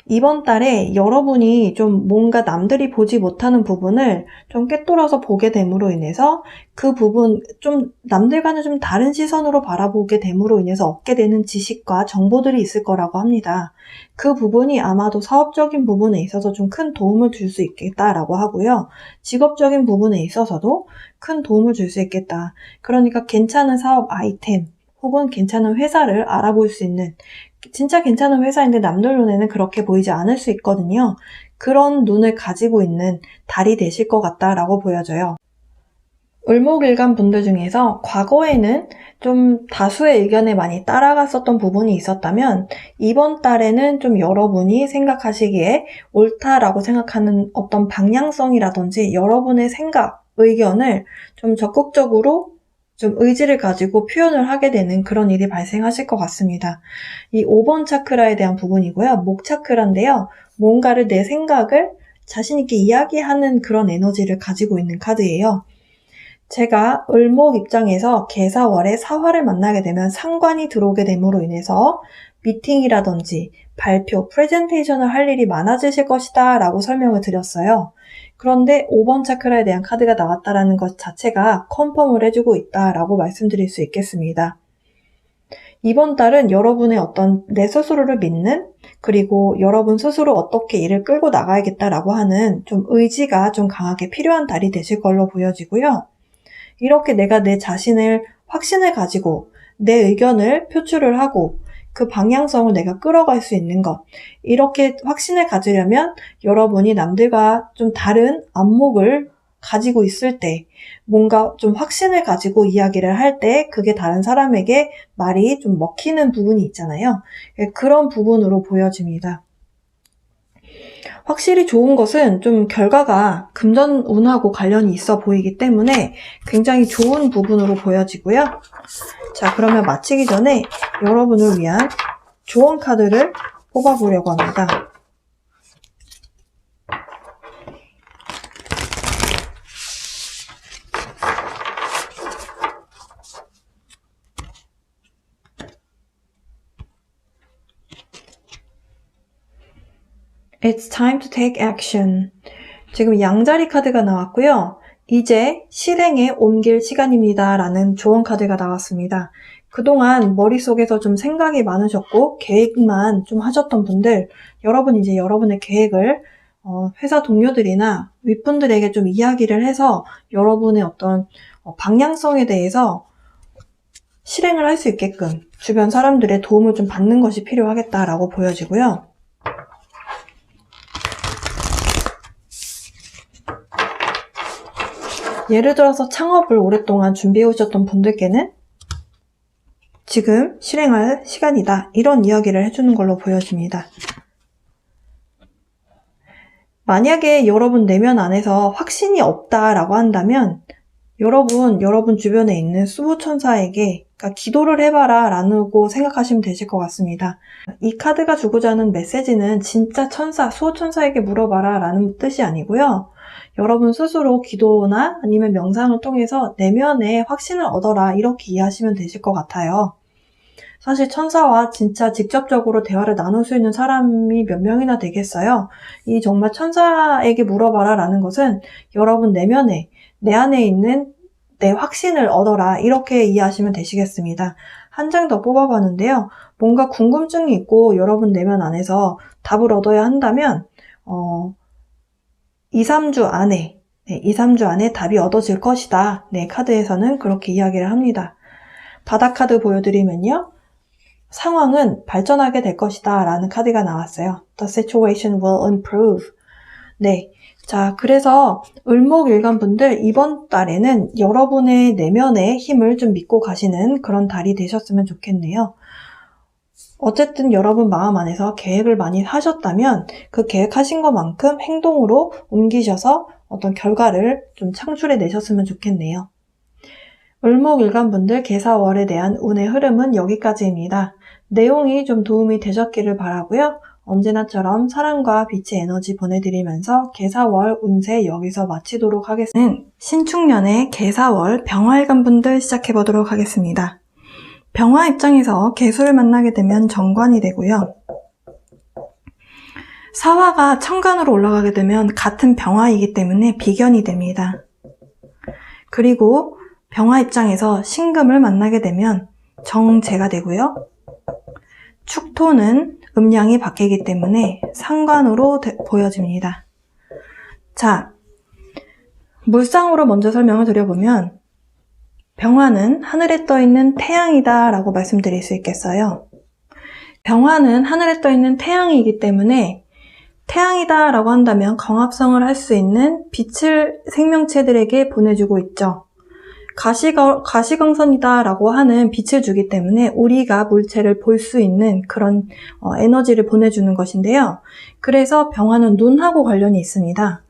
이번 달에 여러분이 좀 뭔가 남들이 보지 못하는 부분을 좀 꿰뚫어서 보게 됨으로 인해서 그 부분 좀 남들과는 좀 다른 시선으로 바라보게 됨으로 인해서 얻게 되는 지식과 정보들이 있을 거라고 합니다. 그 부분이 아마도 사업적인 부분에 있어서 좀 큰 도움을 줄 수 있겠다라고 하고요. 직업적인 부분에 있어서도 큰 도움을 줄 수 있겠다. 그러니까 괜찮은 사업 아이템 혹은 괜찮은 회사를 알아볼 수 있는, 진짜 괜찮은 회사인데 남들 눈에는 그렇게 보이지 않을 수 있거든요. 그런 눈을 가지고 있는 달이 되실 것 같다라고 보여져요. 을목일간 분들 중에서 과거에는 좀 다수의 의견에 많이 따라갔었던 부분이 있었다면 이번 달에는 좀 여러분이 생각하시기에 옳다라고 생각하는 어떤 방향성이라든지 여러분의 생각, 의견을 좀 적극적으로 좀 의지를 가지고 표현을 하게 되는 그런 일이 발생하실 것 같습니다. 이 5번 차크라에 대한 부분이고요. 목 차크라인데요. 뭔가를 내 생각을 자신 있게 이야기하는 그런 에너지를 가지고 있는 카드예요. 제가 을목 입장에서 계사월에 사화를 만나게 되면 상관이 들어오게 됨으로 인해서 미팅이라든지 발표, 프레젠테이션을 할 일이 많아지실 것이다 라고 설명을 드렸어요. 그런데 5번 차크라에 대한 카드가 나왔다라는 것 자체가 컨펌을 해주고 있다라고 말씀드릴 수 있겠습니다. 이번 달은 여러분의 어떤 내 스스로를 믿는, 그리고 여러분 스스로 어떻게 일을 끌고 나가야겠다라고 하는 좀 의지가 좀 강하게 필요한 달이 되실 걸로 보여지고요. 이렇게 내가 내 자신을 확신을 가지고 내 의견을 표출을 하고 그 방향성을 내가 끌어갈 수 있는 것, 이렇게 확신을 가지려면 여러분이 남들과 좀 다른 안목을 가지고 있을 때, 뭔가 좀 확신을 가지고 이야기를 할 때 그게 다른 사람에게 말이 좀 먹히는 부분이 있잖아요. 그런 부분으로 보여집니다. 확실히 좋은 것은 좀 결과가 금전운하고 관련이 있어 보이기 때문에 굉장히 좋은 부분으로 보여지고요. 자, 그러면 마치기 전에 여러분을 위한 조언 카드를 뽑아보려고 합니다. It's time to take action. 지금 양자리 카드가 나왔고요. 이제 실행에 옮길 시간입니다 라는 조언 카드가 나왔습니다. 그동안 머릿속에서 좀 생각이 많으셨고 계획만 좀 하셨던 분들, 여러분 이제 여러분의 계획을 회사 동료들이나 윗분들에게 좀 이야기를 해서 여러분의 어떤 방향성에 대해서 실행을 할 수 있게끔 주변 사람들의 도움을 좀 받는 것이 필요하겠다라고 보여지고요. 예를 들어서 창업을 오랫동안 준비해 오셨던 분들께는 지금 실행할 시간이다, 이런 이야기를 해주는 걸로 보여집니다. 만약에 여러분 내면 안에서 확신이 없다라고 한다면 여러분 주변에 있는 수호천사에게 기도를 해봐라 라고 생각하시면 되실 것 같습니다. 이 카드가 주고자 하는 메시지는 진짜 천사, 수호천사에게 물어봐라 라는 뜻이 아니고요. 여러분 스스로 기도나 아니면 명상을 통해서 내면에 확신을 얻어라, 이렇게 이해하시면 되실 것 같아요. 사실 천사와 진짜 직접적으로 대화를 나눌 수 있는 사람이 몇 명이나 되겠어요? 이 정말 천사에게 물어봐라 라는 것은 여러분 내면에, 내 안에 있는 내 확신을 얻어라, 이렇게 이해하시면 되시겠습니다. 한 장 더 뽑아봤는데요. 뭔가 궁금증이 있고 여러분 내면 안에서 답을 얻어야 한다면 2-3주 안에 2-3주 안에 답이 얻어질 것이다. 네, 카드에서는 그렇게 이야기를 합니다. 바닥 카드 보여드리면요. 상황은 발전하게 될 것이다 라는 카드가 나왔어요. The situation will improve. 네. 자, 그래서 을목일간 분들 이번 달에는 여러분의 내면의 힘을 좀 믿고 가시는 그런 달이 되셨으면 좋겠네요. 어쨌든 여러분 마음 안에서 계획을 많이 하셨다면 그 계획하신 것만큼 행동으로 옮기셔서 어떤 결과를 좀 창출해 내셨으면 좋겠네요. 을목일간 분들 계사월에 대한 운의 흐름은 여기까지입니다. 내용이 좀 도움이 되셨기를 바라고요. 언제나처럼 사랑과 빛의 에너지 보내드리면서 계사월 운세 여기서 마치도록 하겠습니다. 신축년의 계사월 병화일간 분들 시작해보도록 하겠습니다. 병화 입장에서 개수를 만나게 되면 정관이 되고요. 사화가 천간으로 올라가게 되면 같은 병화이기 때문에 비견이 됩니다. 그리고 병화 입장에서 신금을 만나게 되면 정제가 되고요. 축토는 음양이 바뀌기 때문에 상관으로 보여집니다. 자, 물상으로 먼저 설명을 드려보면 병화는 하늘에 떠있는 태양이다 라고 말씀드릴 수 있겠어요. 병화는 하늘에 떠있는 태양이기 때문에 태양이다 라고 한다면 광합성을 할 수 있는 빛을 생명체들에게 보내주고 있죠. 가시광선이다 라고 하는 빛을 주기 때문에 우리가 물체를 볼 수 있는 그런 에너지를 보내주는 것인데요. 그래서 병화는 눈하고 관련이 있습니다.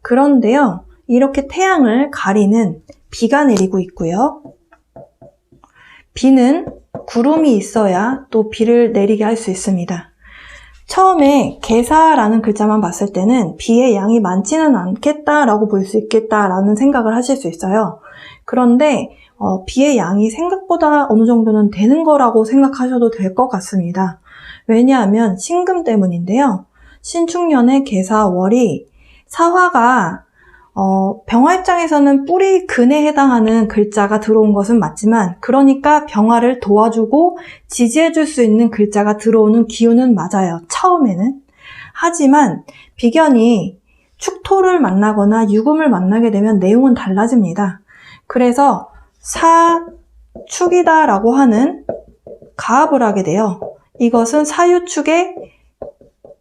그런데요, 이렇게 태양을 가리는 비가 내리고 있고요. 비는 구름이 있어야 또 비를 내리게 할 수 있습니다. 처음에 개사라는 글자만 봤을 때는 비의 양이 많지는 않겠다라고 볼 수 있겠다라는 생각을 하실 수 있어요. 그런데 비의 양이 생각보다 어느 정도는 되는 거라고 생각하셔도 될 것 같습니다. 왜냐하면 신금 때문인데요. 신축년의 개사월이 사화가 병화 입장에서는 뿌리 근에 해당하는 글자가 들어온 것은 맞지만, 그러니까 병화를 도와주고 지지해줄 수 있는 글자가 들어오는 기운은 맞아요, 처음에는. 하지만 비견이 축토를 만나거나 유금을 만나게 되면 내용은 달라집니다. 그래서 사축이다 라고 하는 가합을 하게 돼요. 이것은 사유축의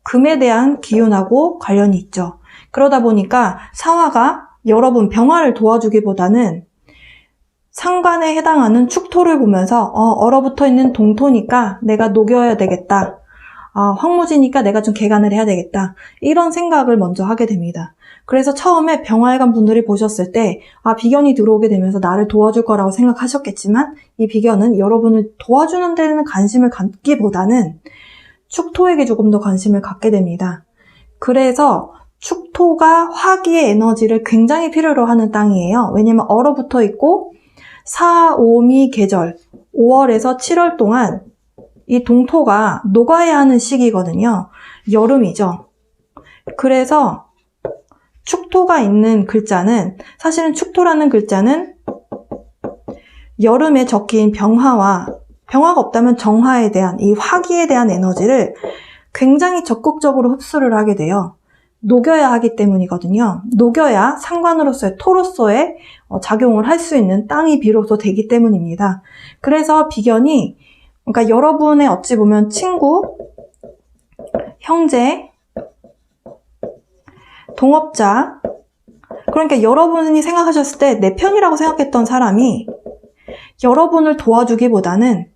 금에 대한 기운하고 관련이 있죠. 그러다 보니까 사화가 여러분 병화를 도와주기보다는 상관에 해당하는 축토를 보면서 얼어붙어 있는 동토니까 내가 녹여야 되겠다. 황무지니까 내가 좀 개간을 해야 되겠다. 이런 생각을 먼저 하게 됩니다. 그래서 처음에 병화일간 분들이 보셨을 때 비견이 들어오게 되면서 나를 도와줄 거라고 생각하셨겠지만, 이 비견은 여러분을 도와주는 데는 관심을 갖기보다는 축토에게 조금 더 관심을 갖게 됩니다. 그래서 축토가 화기의 에너지를 굉장히 필요로 하는 땅이에요. 왜냐면 얼어붙어 있고 4, 5미 계절 5월에서 7월 동안 이 동토가 녹아야 하는 시기거든요. 여름이죠. 그래서 축토가 있는 글자는, 사실은 축토라는 글자는 여름에 적힌 병화가 없다면 정화에 대한, 이 화기에 대한 에너지를 굉장히 적극적으로 흡수를 하게 돼요. 녹여야 하기 때문이거든요. 녹여야 상관으로서의 토로서의 작용을 할 수 있는 땅이 비로소 되기 때문입니다. 그래서 비견이, 그러니까 여러분의 어찌 보면 친구, 형제, 동업자, 그러니까 여러분이 생각하셨을 때 내 편이라고 생각했던 사람이 여러분을 도와주기보다는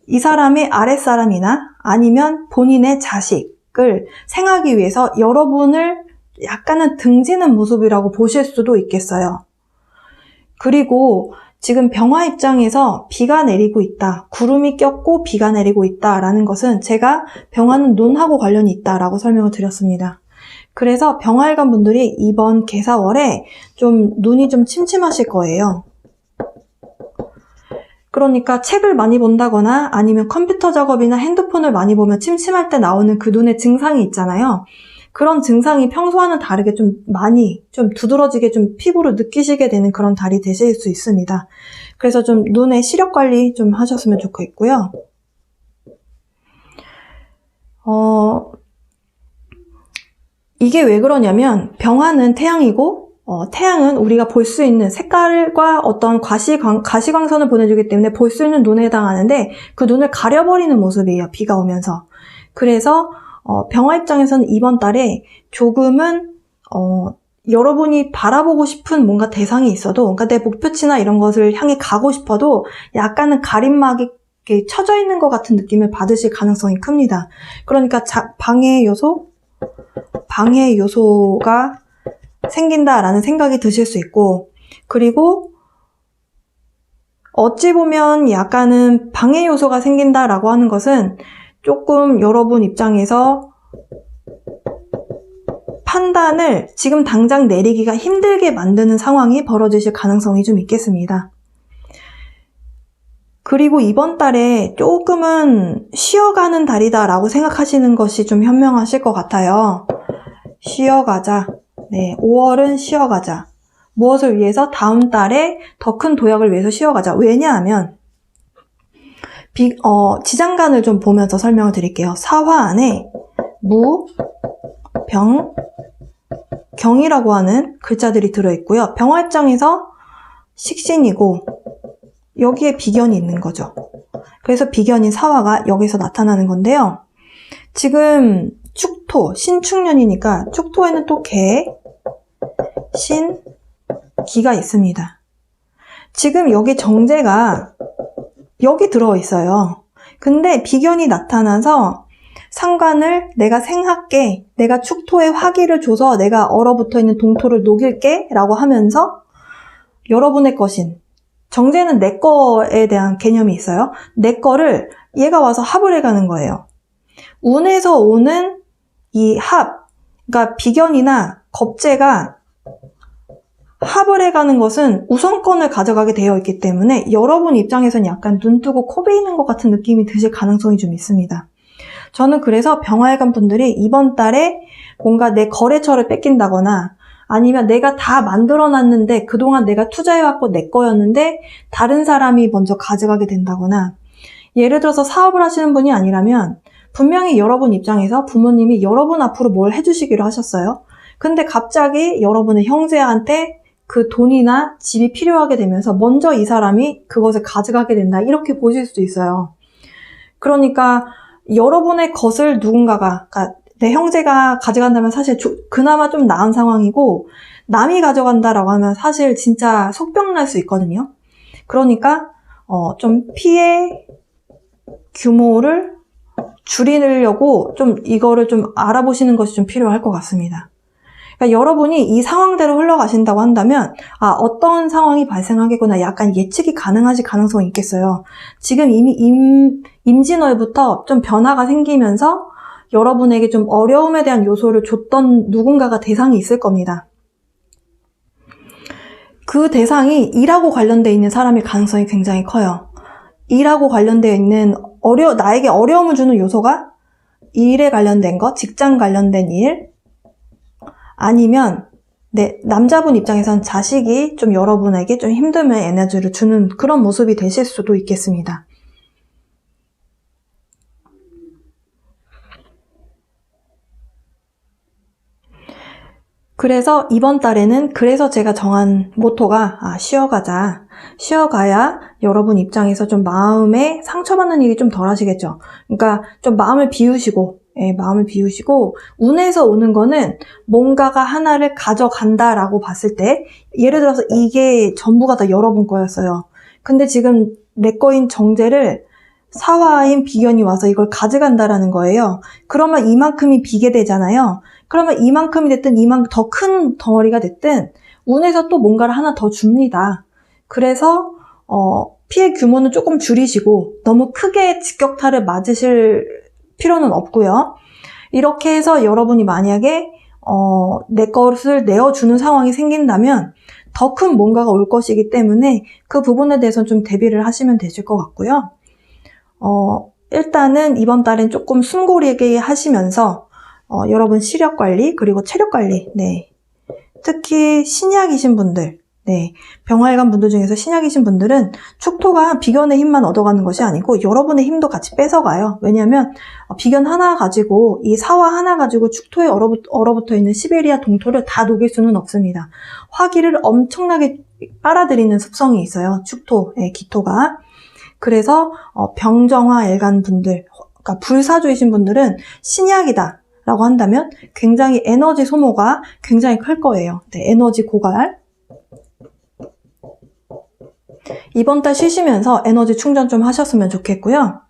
이 사람의 아랫사람이나 아니면 본인의 자식을 생하기 위해서 여러분을 약간은 등지는 모습이라고 보실 수도 있겠어요. 그리고 지금 병화 입장에서 비가 내리고 있다, 구름이 꼈고 비가 내리고 있다라는 것은 제가 병화는 눈하고 관련이 있다라고 설명을 드렸습니다. 그래서 병화일간 분들이 이번 개사월에 좀 눈이 좀 침침하실 거예요. 그러니까 책을 많이 본다거나 아니면 컴퓨터 작업이나 핸드폰을 많이 보면 침침할 때 나오는 그 눈의 증상이 있잖아요. 그런 증상이 평소와는 다르게 좀 많이, 좀 두드러지게 좀 피부로 느끼시게 되는 그런 달이 되실 수 있습니다. 그래서 좀 눈의 시력 관리 좀 하셨으면 좋겠고요. 이게 왜 그러냐면 병화는 태양이고 태양은 우리가 볼 수 있는 색깔과 어떤 가시광선을 보내주기 때문에 볼 수 있는 눈에 해당하는데 그 눈을 가려버리는 모습이에요. 비가 오면서. 그래서 병화 입장에서는 이번 달에 조금은 여러분이 바라보고 싶은 뭔가 대상이 있어도, 그러니까 내 목표치나 이런 것을 향해 가고 싶어도 약간은 가림막이 쳐져 있는 것 같은 느낌을 받으실 가능성이 큽니다. 그러니까 방해 요소가 생긴다라는 생각이 드실 수 있고, 그리고 어찌 보면 약간은 방해 요소가 생긴다라고 하는 것은 조금 여러분 입장에서 판단을 지금 당장 내리기가 힘들게 만드는 상황이 벌어지실 가능성이 좀 있겠습니다. 그리고 이번 달에 조금은 쉬어가는 달이다라고 생각하시는 것이 좀 현명하실 것 같아요. 쉬어가자. 네, 5월은 쉬어가자. 무엇을 위해서? 다음 달에 더 큰 도약을 위해서 쉬어가자. 왜냐하면 지장간을 좀 보면서 설명을 드릴게요. 사화 안에 무, 병, 경이라고 하는 글자들이 들어있고요. 병화 입장에서 식신이고 여기에 비견이 있는 거죠. 그래서 비견인 사화가 여기서 나타나는 건데요. 지금 축토, 신축년이니까 축토에는 또 개, 신, 기가 있습니다. 지금 여기 정제가 여기 들어있어요. 근데 비견이 나타나서 상관을 내가 생할게, 내가 축토에 화기를 줘서 내가 얼어붙어 있는 동토를 녹일게 라고 하면서 여러분의 것인, 정제는 내 거에 대한 개념이 있어요. 내 거를 얘가 와서 합을 해가는 거예요. 운에서 오는 이 합, 그러니까 비견이나 겁재가 합을 해가는 것은 우선권을 가져가게 되어 있기 때문에 여러분 입장에서는 약간 눈 뜨고 코 베이는 것 같은 느낌이 드실 가능성이 좀 있습니다. 저는 그래서 병화일간 분들이 이번 달에 뭔가 내 거래처를 뺏긴다거나 아니면 내가 다 만들어놨는데 그동안 내가 투자해왔고 내 거였는데 다른 사람이 먼저 가져가게 된다거나, 예를 들어서 사업을 하시는 분이 아니라면 분명히 여러분 입장에서 부모님이 여러분 앞으로 뭘 해주시기로 하셨어요. 근데 갑자기 여러분의 형제한테 그 돈이나 집이 필요하게 되면서 먼저 이 사람이 그것을 가져가게 된다, 이렇게 보실 수도 있어요. 그러니까 여러분의 것을 누군가가, 그러니까 내 형제가 가져간다면 사실 그나마 좀 나은 상황이고, 남이 가져간다라고 하면 사실 진짜 속병 날 수 있거든요. 그러니까 좀 피해 규모를 줄이려고 좀 이거를 좀 알아보시는 것이 좀 필요할 것 같습니다. 그러니까 여러분이 이 상황대로 흘러가신다고 한다면 어떤 상황이 발생하겠구나, 약간 예측이 가능하실 가능성이 있겠어요. 지금 이미 임진월부터 좀 변화가 생기면서 여러분에게 좀 어려움에 대한 요소를 줬던 누군가가 대상이 있을 겁니다. 그 대상이 일하고 관련되어 있는 사람일 가능성이 굉장히 커요. 일하고 관련되어 있는 나에게 어려움을 주는 요소가 일에 관련된 것, 직장 관련된 일, 아니면 남자분 입장에선 자식이 좀 여러분에게 좀 힘듦의 에너지를 주는 그런 모습이 되실 수도 있겠습니다. 그래서 이번 달에는 그래서 제가 정한 모토가 쉬어가자. 쉬어가야 여러분 입장에서 좀 마음에 상처받는 일이 좀 덜 하시겠죠. 그러니까 좀 마음을 비우시고, 운에서 오는 거는 뭔가가 하나를 가져간다라고 봤을 때, 예를 들어서 이게 전부가 다 여러분 거였어요. 근데 지금 내 거인 정제를 사화인 비견이 와서 이걸 가져간다라는 거예요. 그러면 이만큼이 비게 되잖아요. 그러면 이만큼이 됐든 이만큼 더 큰 덩어리가 됐든 운에서 또 뭔가를 하나 더 줍니다. 그래서 피해 규모는 조금 줄이시고 너무 크게 직격탄을 맞으실 필요는 없고요. 이렇게 해서 여러분이 만약에 내 것을 내어주는 상황이 생긴다면 더 큰 뭔가가 올 것이기 때문에 그 부분에 대해서는 좀 대비를 하시면 되실 것 같고요. 일단은 이번 달엔 조금 숨고르게 하시면서 여러분 시력 관리 그리고 체력 관리, 특히 신약이신 분들, 병화일간 분들 중에서 신약이신 분들은 축토가 비견의 힘만 얻어가는 것이 아니고 여러분의 힘도 같이 뺏어가요. 왜냐하면 비견 하나 가지고, 이 사화 하나 가지고 축토에 얼어붙어 있는 시베리아 동토를 다 녹일 수는 없습니다. 화기를 엄청나게 빨아들이는 습성이 있어요. 축토, 기토가. 그래서 병정화 일간 분들, 그러니까 불사조이신 분들은 신약이다 라고 한다면 굉장히 에너지 소모가 굉장히 클 거예요. 에너지 고갈. 이번 달 쉬시면서 에너지 충전 좀 하셨으면 좋겠고요.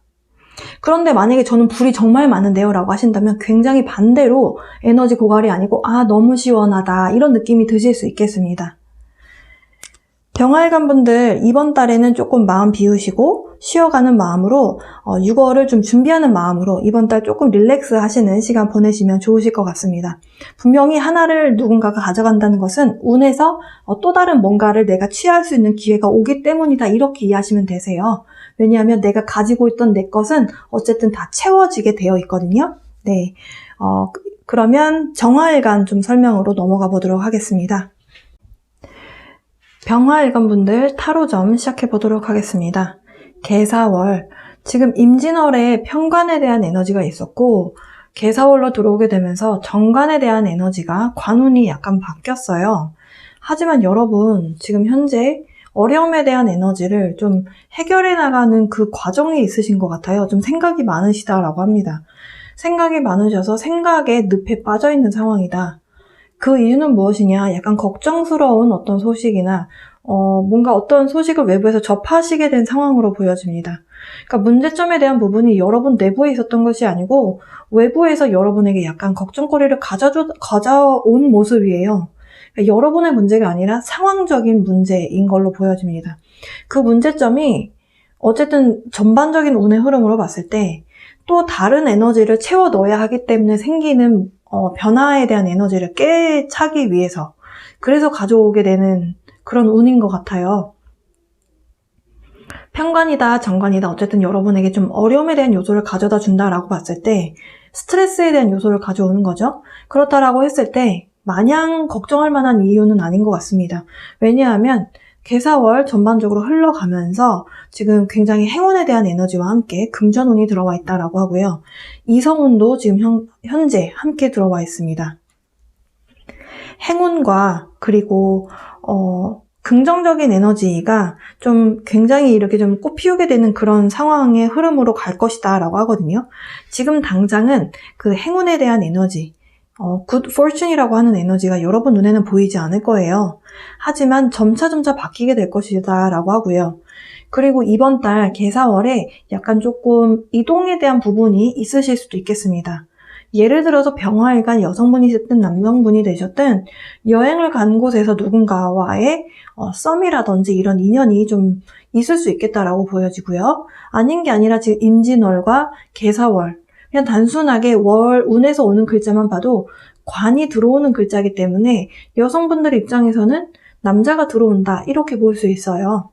그런데 만약에 저는 불이 정말 많은데요 라고 하신다면 굉장히 반대로 에너지 고갈이 아니고 너무 시원하다 이런 느낌이 드실 수 있겠습니다. 병화일간 분들 이번 달에는 조금 마음 비우시고 쉬어가는 마음으로 6월을 좀 준비하는 마음으로 이번 달 조금 릴렉스 하시는 시간 보내시면 좋으실 것 같습니다. 분명히 하나를 누군가가 가져간다는 것은 운에서 또 다른 뭔가를 내가 취할 수 있는 기회가 오기 때문이다, 이렇게 이해하시면 되세요. 왜냐하면 내가 가지고 있던 내 것은 어쨌든 다 채워지게 되어 있거든요. 네, 그러면 정화일관 좀 설명으로 넘어가 보도록 하겠습니다. 병화일관 분들 타로 점 시작해 보도록 하겠습니다. 개사월, 지금 임진월에 편관에 대한 에너지가 있었고 개사월로 들어오게 되면서 정관에 대한 에너지가 관운이 약간 바뀌었어요. 하지만 여러분 지금 현재 어려움에 대한 에너지를 좀 해결해 나가는 그 과정에 있으신 것 같아요. 좀 생각이 많으시다라고 합니다. 생각이 많으셔서 생각에 늪에 빠져 있는 상황이다. 그 이유는 무엇이냐? 약간 걱정스러운 어떤 소식이나 뭔가 어떤 소식을 외부에서 접하시게 된 상황으로 보여집니다. 그러니까 문제점에 대한 부분이 여러분 내부에 있었던 것이 아니고 외부에서 여러분에게 약간 걱정거리를 가져온 모습이에요. 그러니까 여러분의 문제가 아니라 상황적인 문제인 걸로 보여집니다. 그 문제점이 어쨌든 전반적인 운의 흐름으로 봤을 때 또 다른 에너지를 채워 넣어야 하기 때문에 생기는 변화에 대한 에너지를 깨차기 위해서 그래서 가져오게 되는 그런 운인 것 같아요. 편관이다, 정관이다 어쨌든 여러분에게 좀 어려움에 대한 요소를 가져다 준다라고 봤을 때 스트레스에 대한 요소를 가져오는 거죠. 그렇다라고 했을 때 마냥 걱정할 만한 이유는 아닌 것 같습니다. 왜냐하면 개사월 전반적으로 흘러가면서 지금 굉장히 행운에 대한 에너지와 함께 금전운이 들어와 있다라고 하고요. 이성운도 지금 현재 함께 들어와 있습니다. 행운과 그리고 긍정적인 에너지가 좀 굉장히 이렇게 좀 꽃피우게 되는 그런 상황의 흐름으로 갈 것이다 라고 하거든요. 지금 당장은 그 행운에 대한 에너지, good fortune이라고 하는 에너지가 여러분 눈에는 보이지 않을 거예요. 하지만 점차 바뀌게 될 것이다 라고 하고요. 그리고 이번 달 개사월에 약간 조금 이동에 대한 부분이 있으실 수도 있겠습니다. 예를 들어서 병화일관 여성분이셨든 남성분이 되셨든 여행을 간 곳에서 누군가와의 썸이라든지 이런 인연이 좀 있을 수 있겠다라고 보여지고요. 아닌 게 아니라 지금 임진월과 개사월 그냥 단순하게 월 운에서 오는 글자만 봐도 관이 들어오는 글자이기 때문에 여성분들 입장에서는 남자가 들어온다 이렇게 볼 수 있어요.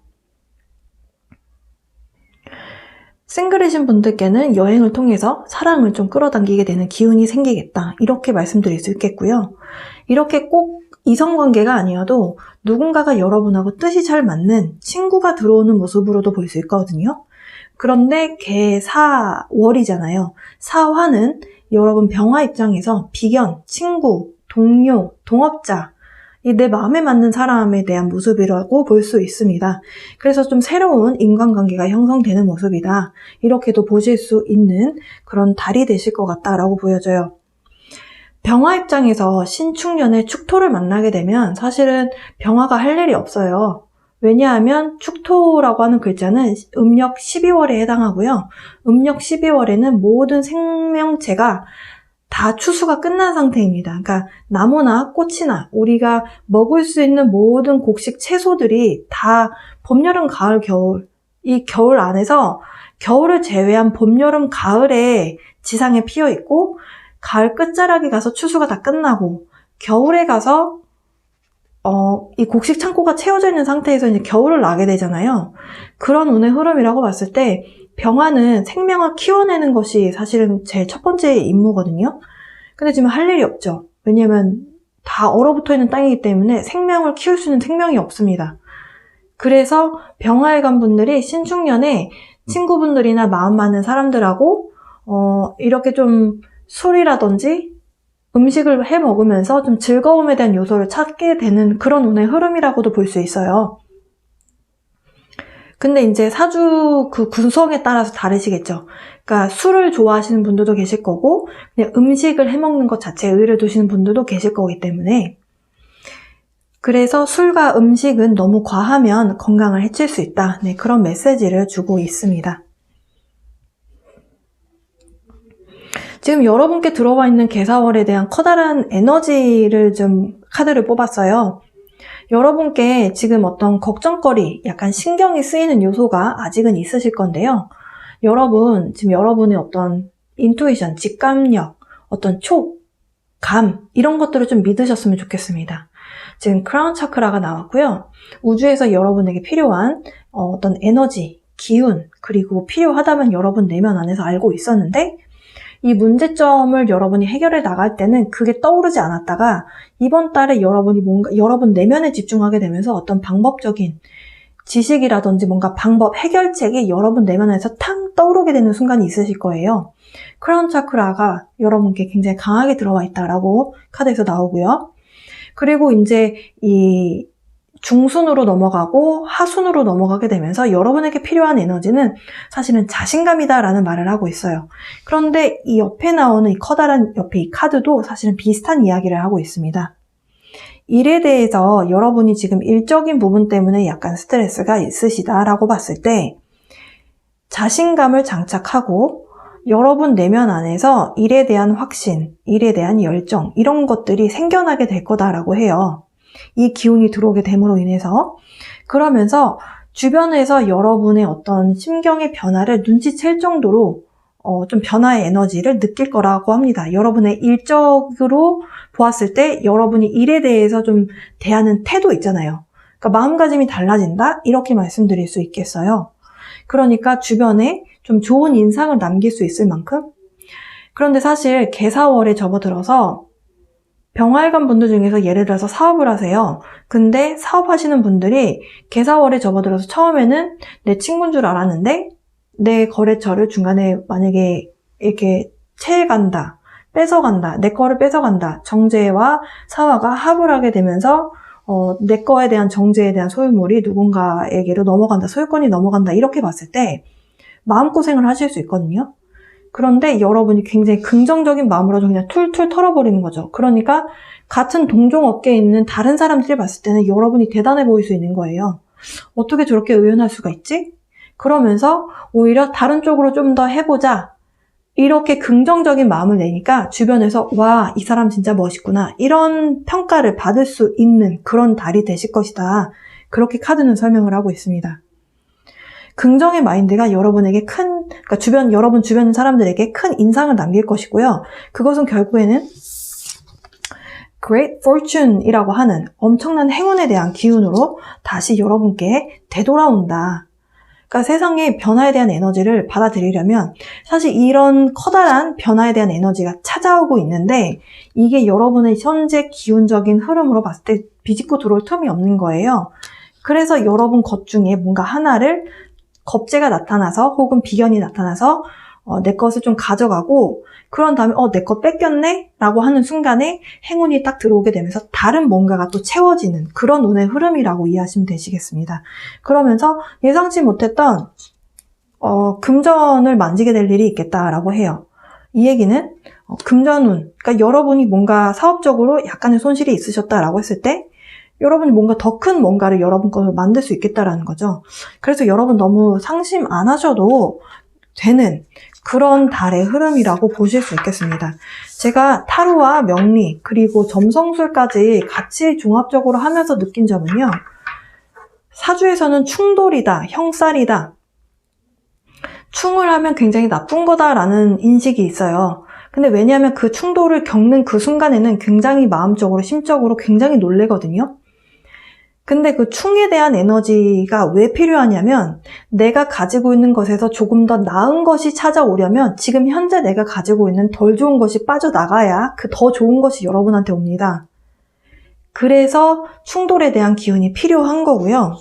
싱글이신 분들께는 여행을 통해서 사랑을 좀 끌어당기게 되는 기운이 생기겠다 이렇게 말씀드릴 수 있겠고요. 이렇게 꼭 이성관계가 아니어도 누군가가 여러분하고 뜻이 잘 맞는 친구가 들어오는 모습으로도 볼 수 있거든요. 그런데 개사월이잖아요. 사화는 여러분 병화 입장에서 비견, 친구, 동료, 동업자 내 마음에 맞는 사람에 대한 모습이라고 볼 수 있습니다. 그래서 좀 새로운 인간관계가 형성되는 모습이다. 이렇게도 보실 수 있는 그런 달이 되실 것 같다라고 보여져요. 병화 입장에서 신축년에 축토를 만나게 되면 사실은 병화가 할 일이 없어요. 왜냐하면 축토라고 하는 글자는 음력 12월에 해당하고요. 음력 12월에는 모든 생명체가 다 추수가 끝난 상태입니다. 그러니까 나무나 꽃이나 우리가 먹을 수 있는 모든 곡식 채소들이 다 봄, 여름, 가을, 겨울 이 겨울 안에서 겨울을 제외한 봄, 여름, 가을에 지상에 피어 있고 가을 끝자락에 가서 추수가 다 끝나고 겨울에 가서 이 곡식 창고가 채워져 있는 상태에서 이제 겨울을 나게 되잖아요. 그런 운의 흐름이라고 봤을 때 병화는 생명을 키워내는 것이 사실은 제 첫 번째 임무거든요. 근데 지금 할 일이 없죠. 왜냐면 다 얼어붙어 있는 땅이기 때문에 생명을 키울 수 있는 생명이 없습니다. 그래서 병화일관 분들이 신축년에 친구분들이나 마음 맞는 사람들하고 이렇게 좀 술이라든지 음식을 해 먹으면서 좀 즐거움에 대한 요소를 찾게 되는 그런 운의 흐름이라고도 볼 수 있어요. 근데 이제 사주 그 구성에 따라서 다르시겠죠. 그러니까 술을 좋아하시는 분들도 계실 거고 그냥 음식을 해 먹는 것 자체에 의의를 두시는 분들도 계실 거기 때문에 그래서 술과 음식은 너무 과하면 건강을 해칠 수 있다. 네, 그런 메시지를 주고 있습니다. 지금 여러분께 들어와 있는 개사월에 대한 커다란 에너지를 좀 카드를 뽑았어요. 여러분께 지금 어떤 걱정거리, 약간 신경이 쓰이는 요소가 아직은 있으실 건데요. 여러분, 지금 여러분의 어떤 인투이션, 직감력, 어떤 감, 이런 것들을 좀 믿으셨으면 좋겠습니다. 지금 크라운 차크라가 나왔고요. 우주에서 여러분에게 필요한 어떤 에너지, 기운, 그리고 필요하다면 여러분 내면 안에서 알고 있었는데 이 문제점을 여러분이 해결해 나갈 때는 그게 떠오르지 않았다가 이번 달에 여러분이 뭔가 여러분 내면에 집중하게 되면서 어떤 방법적인 지식이라든지 뭔가 방법, 해결책이 여러분 내면에서 탕 떠오르게 되는 순간이 있으실 거예요. 크라운 차크라가 여러분께 굉장히 강하게 들어와 있다라고 카드에서 나오고요. 그리고 이제 이 중순으로 넘어가고 하순으로 넘어가게 되면서 여러분에게 필요한 에너지는 사실은 자신감이다라는 말을 하고 있어요. 그런데 이 옆에 나오는 이 커다란 옆에 이 카드도 사실은 비슷한 이야기를 하고 있습니다. 일에 대해서 여러분이 지금 일적인 부분 때문에 약간 스트레스가 있으시다라고 봤을 때 자신감을 장착하고 여러분 내면 안에서 일에 대한 확신, 일에 대한 열정 이런 것들이 생겨나게 될 거다라고 해요. 이 기운이 들어오게 됨으로 인해서 그러면서 주변에서 여러분의 어떤 심경의 변화를 눈치챌 정도로 좀 변화의 에너지를 느낄 거라고 합니다. 여러분의 일적으로 보았을 때 여러분이 일에 대해서 좀 대하는 태도 있잖아요. 그러니까 마음가짐이 달라진다? 이렇게 말씀드릴 수 있겠어요. 그러니까 주변에 좀 좋은 인상을 남길 수 있을 만큼. 그런데 사실 개사월에 접어들어서 병활관 분들 중에서 예를 들어서 사업을 하세요. 근데 사업하시는 분들이 개사월에 접어들어서 처음에는 내 친구인 줄 알았는데 내 거래처를 중간에 만약에 이렇게 채간다, 뺏어간다, 내 거를 뺏어간다, 정제와 사화가 합을 하게 되면서 내 거에 대한 정제에 대한 소유물이 누군가에게로 넘어간다, 소유권이 넘어간다 이렇게 봤을 때 마음고생을 하실 수 있거든요. 그런데 여러분이 굉장히 긍정적인 마음으로 그냥 툴툴 털어버리는 거죠. 그러니까 같은 동종업계에 있는 다른 사람들이 봤을 때는 여러분이 대단해 보일 수 있는 거예요. 어떻게 저렇게 의연할 수가 있지? 그러면서 오히려 다른 쪽으로 좀 더 해보자. 이렇게 긍정적인 마음을 내니까 주변에서 와, 이 사람 진짜 멋있구나. 이런 평가를 받을 수 있는 그런 달이 되실 것이다. 그렇게 카드는 설명을 하고 있습니다. 긍정의 마인드가 여러분에게 그러니까 여러분 주변 사람들에게 큰 인상을 남길 것이고요. 그것은 결국에는 Great Fortune이라고 하는 엄청난 행운에 대한 기운으로 다시 여러분께 되돌아온다. 그러니까 세상의 변화에 대한 에너지를 받아들이려면 사실 이런 커다란 변화에 대한 에너지가 찾아오고 있는데 이게 여러분의 현재 기운적인 흐름으로 봤을 때 비집고 들어올 틈이 없는 거예요. 그래서 여러분 것 중에 뭔가 하나를 겁재가 나타나서 혹은 비견이 나타나서 내 것을 좀 가져가고 그런 다음에 내 것 뺏겼네? 라고 하는 순간에 행운이 딱 들어오게 되면서 다른 뭔가가 또 채워지는 그런 운의 흐름이라고 이해하시면 되시겠습니다. 그러면서 예상치 못했던 금전을 만지게 될 일이 있겠다라고 해요. 이 얘기는 금전운, 그러니까 여러분이 뭔가 사업적으로 약간의 손실이 있으셨다라고 했을 때 여러분이 뭔가 더 큰 뭔가를 여러분 것을 만들 수 있겠다라는 거죠. 그래서 여러분 너무 상심 안 하셔도 되는 그런 달의 흐름이라고 보실 수 있겠습니다. 제가 타로와 명리 그리고 점성술까지 같이 종합적으로 하면서 느낀 점은요. 사주에서는 충돌이다, 형살이다. 충을 하면 굉장히 나쁜 거다라는 인식이 있어요. 근데 왜냐하면 그 충돌을 겪는 그 순간에는 굉장히 마음적으로, 심적으로 굉장히 놀래거든요. 근데 그 충에 대한 에너지가 왜 필요하냐면 내가 가지고 있는 것에서 조금 더 나은 것이 찾아오려면 지금 현재 내가 가지고 있는 덜 좋은 것이 빠져나가야 그 더 좋은 것이 여러분한테 옵니다. 그래서 충돌에 대한 기운이 필요한 거고요.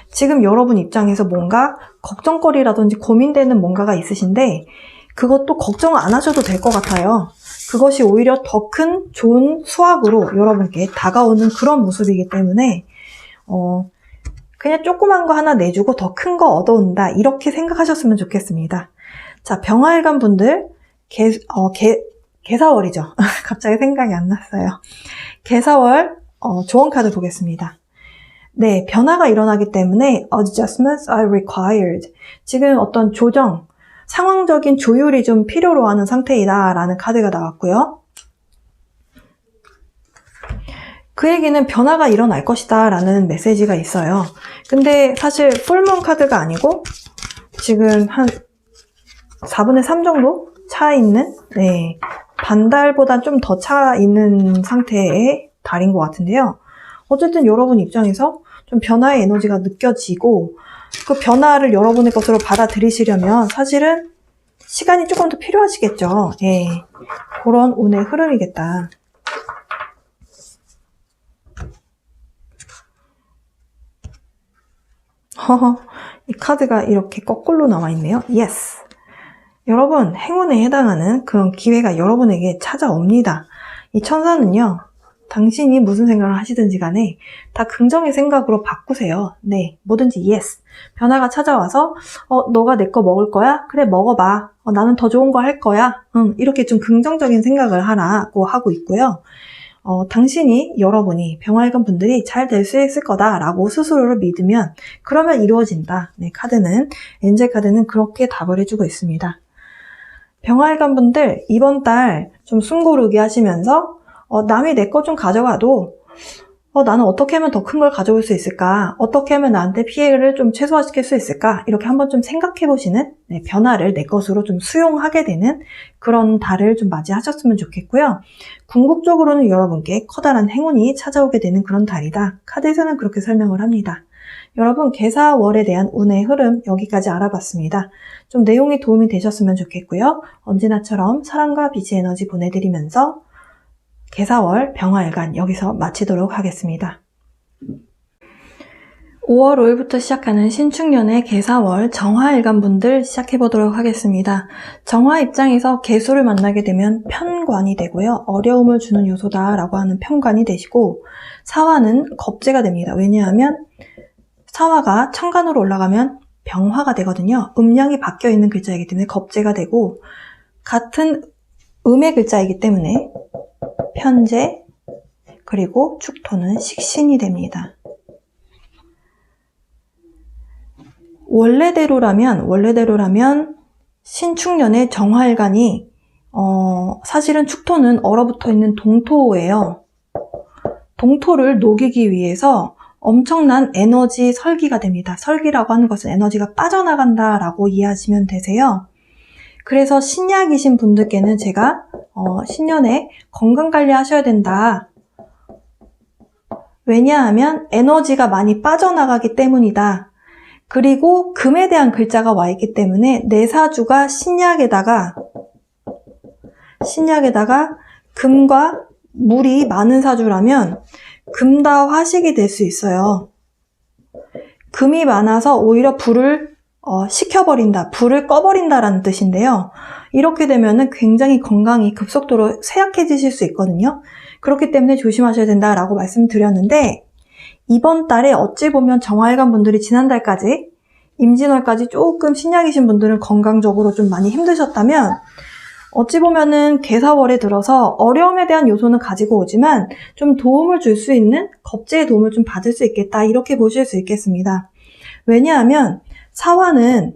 지금 여러분 입장에서 뭔가 걱정거리라든지 고민되는 뭔가가 있으신데 그것도 걱정 안 하셔도 될 것 같아요. 그것이 오히려 더 큰 좋은 수확으로 여러분께 다가오는 그런 모습이기 때문에 그냥 조그만 거 하나 내주고 더 큰 거 얻어온다. 이렇게 생각하셨으면 좋겠습니다. 자, 병활관 분들, 개사월이죠. 갑자기 생각이 안 났어요. 개사월, 조언 카드 보겠습니다. 네, 변화가 일어나기 때문에 adjustments are required. 지금 어떤 조정, 상황적인 조율이 좀 필요로 하는 상태이다. 라는 카드가 나왔고요. 그 얘기는 변화가 일어날 것이다 라는 메시지가 있어요. 근데 사실 풀문 카드가 아니고 지금 한 4분의 3 정도 차 있는 반달보단 좀 더 차 있는 상태의 달인 것 같은데요. 어쨌든 여러분 입장에서 좀 변화의 에너지가 느껴지고 그 변화를 여러분의 것으로 받아들이시려면 사실은 시간이 조금 더 필요하시겠죠. 예. 그런 운의 흐름이겠다. 허허, 이 카드가 이렇게 거꾸로 나와 있네요. 예스. 여러분, 행운에 해당하는 그런 기회가 여러분에게 찾아옵니다. 이 천사는요, 당신이 무슨 생각을 하시든지 간에 다 긍정의 생각으로 바꾸세요. 네, 뭐든지 yes. 변화가 찾아와서 너가 내 거 먹을 거야? 그래, 먹어봐. 나는 더 좋은 거 할 거야. 이렇게 좀 긍정적인 생각을 하라고 하고 있고요. 당신이, 여러분이, 병활관 분들이 잘 될 수 있을 거다라고 스스로를 믿으면 그러면 이루어진다. 네, 엔젤 카드는 그렇게 답을 해주고 있습니다. 병활관 분들 이번 달 좀 숨고르기 하시면서 남이 내 거 좀 가져가도 나는 어떻게 하면 더 큰 걸 가져올 수 있을까? 어떻게 하면 나한테 피해를 좀 최소화시킬 수 있을까? 이렇게 한번 좀 생각해보시는 변화를 내 것으로 좀 수용하게 되는 그런 달을 좀 맞이하셨으면 좋겠고요. 궁극적으로는 여러분께 커다란 행운이 찾아오게 되는 그런 달이다. 카드에서는 그렇게 설명을 합니다. 여러분, 개사월에 대한 운의 흐름 여기까지 알아봤습니다. 좀 내용이 도움이 되셨으면 좋겠고요. 언제나처럼 사랑과 빛의 에너지 보내드리면서 개사월 병화일간 여기서 마치도록 하겠습니다. 5월 5일부터 시작하는 신축년의 개사월 정화일간 분들 시작해보도록 하겠습니다. 정화 입장에서 개수를 만나게 되면 편관이 되고요. 어려움을 주는 요소다라고 하는 편관이 되시고 사화는 겁재가 됩니다. 왜냐하면 사화가 천간으로 올라가면 병화가 되거든요. 음양이 바뀌어있는 글자이기 때문에 겁재가 되고 같은 음의 글자이기 때문에 편재 그리고 축토는 식신이 됩니다. 원래대로라면 신축년의 정화일간이 사실은 축토는 얼어붙어 있는 동토예요. 동토를 녹이기 위해서 엄청난 에너지 설기가 됩니다. 설기라고 하는 것은 에너지가 빠져나간다라고 이해하시면 되세요. 그래서 신약이신 분들께는 제가 신년에 건강관리 하셔야 된다. 왜냐하면 에너지가 많이 빠져나가기 때문이다. 그리고 금에 대한 글자가 와 있기 때문에 내사주가 신약에다가 금과 물이 많은 사주라면 금다화식이 될 수 있어요. 금이 많아서 오히려 불을 식혀버린다, 불을 꺼버린다라는 뜻인데요. 이렇게 되면은 굉장히 건강이 급속도로 쇠약해지실 수 있거든요. 그렇기 때문에 조심하셔야 된다라고 말씀드렸는데 이번 달에 어찌 보면 정화일간 분들이 지난달까지 임진월까지 조금 신약이신 분들은 건강적으로 좀 많이 힘드셨다면 어찌 보면은 개사월에 들어서 어려움에 대한 요소는 가지고 오지만 좀 도움을 줄 수 있는 겁재의 도움을 좀 받을 수 있겠다 이렇게 보실 수 있겠습니다. 왜냐하면 사화는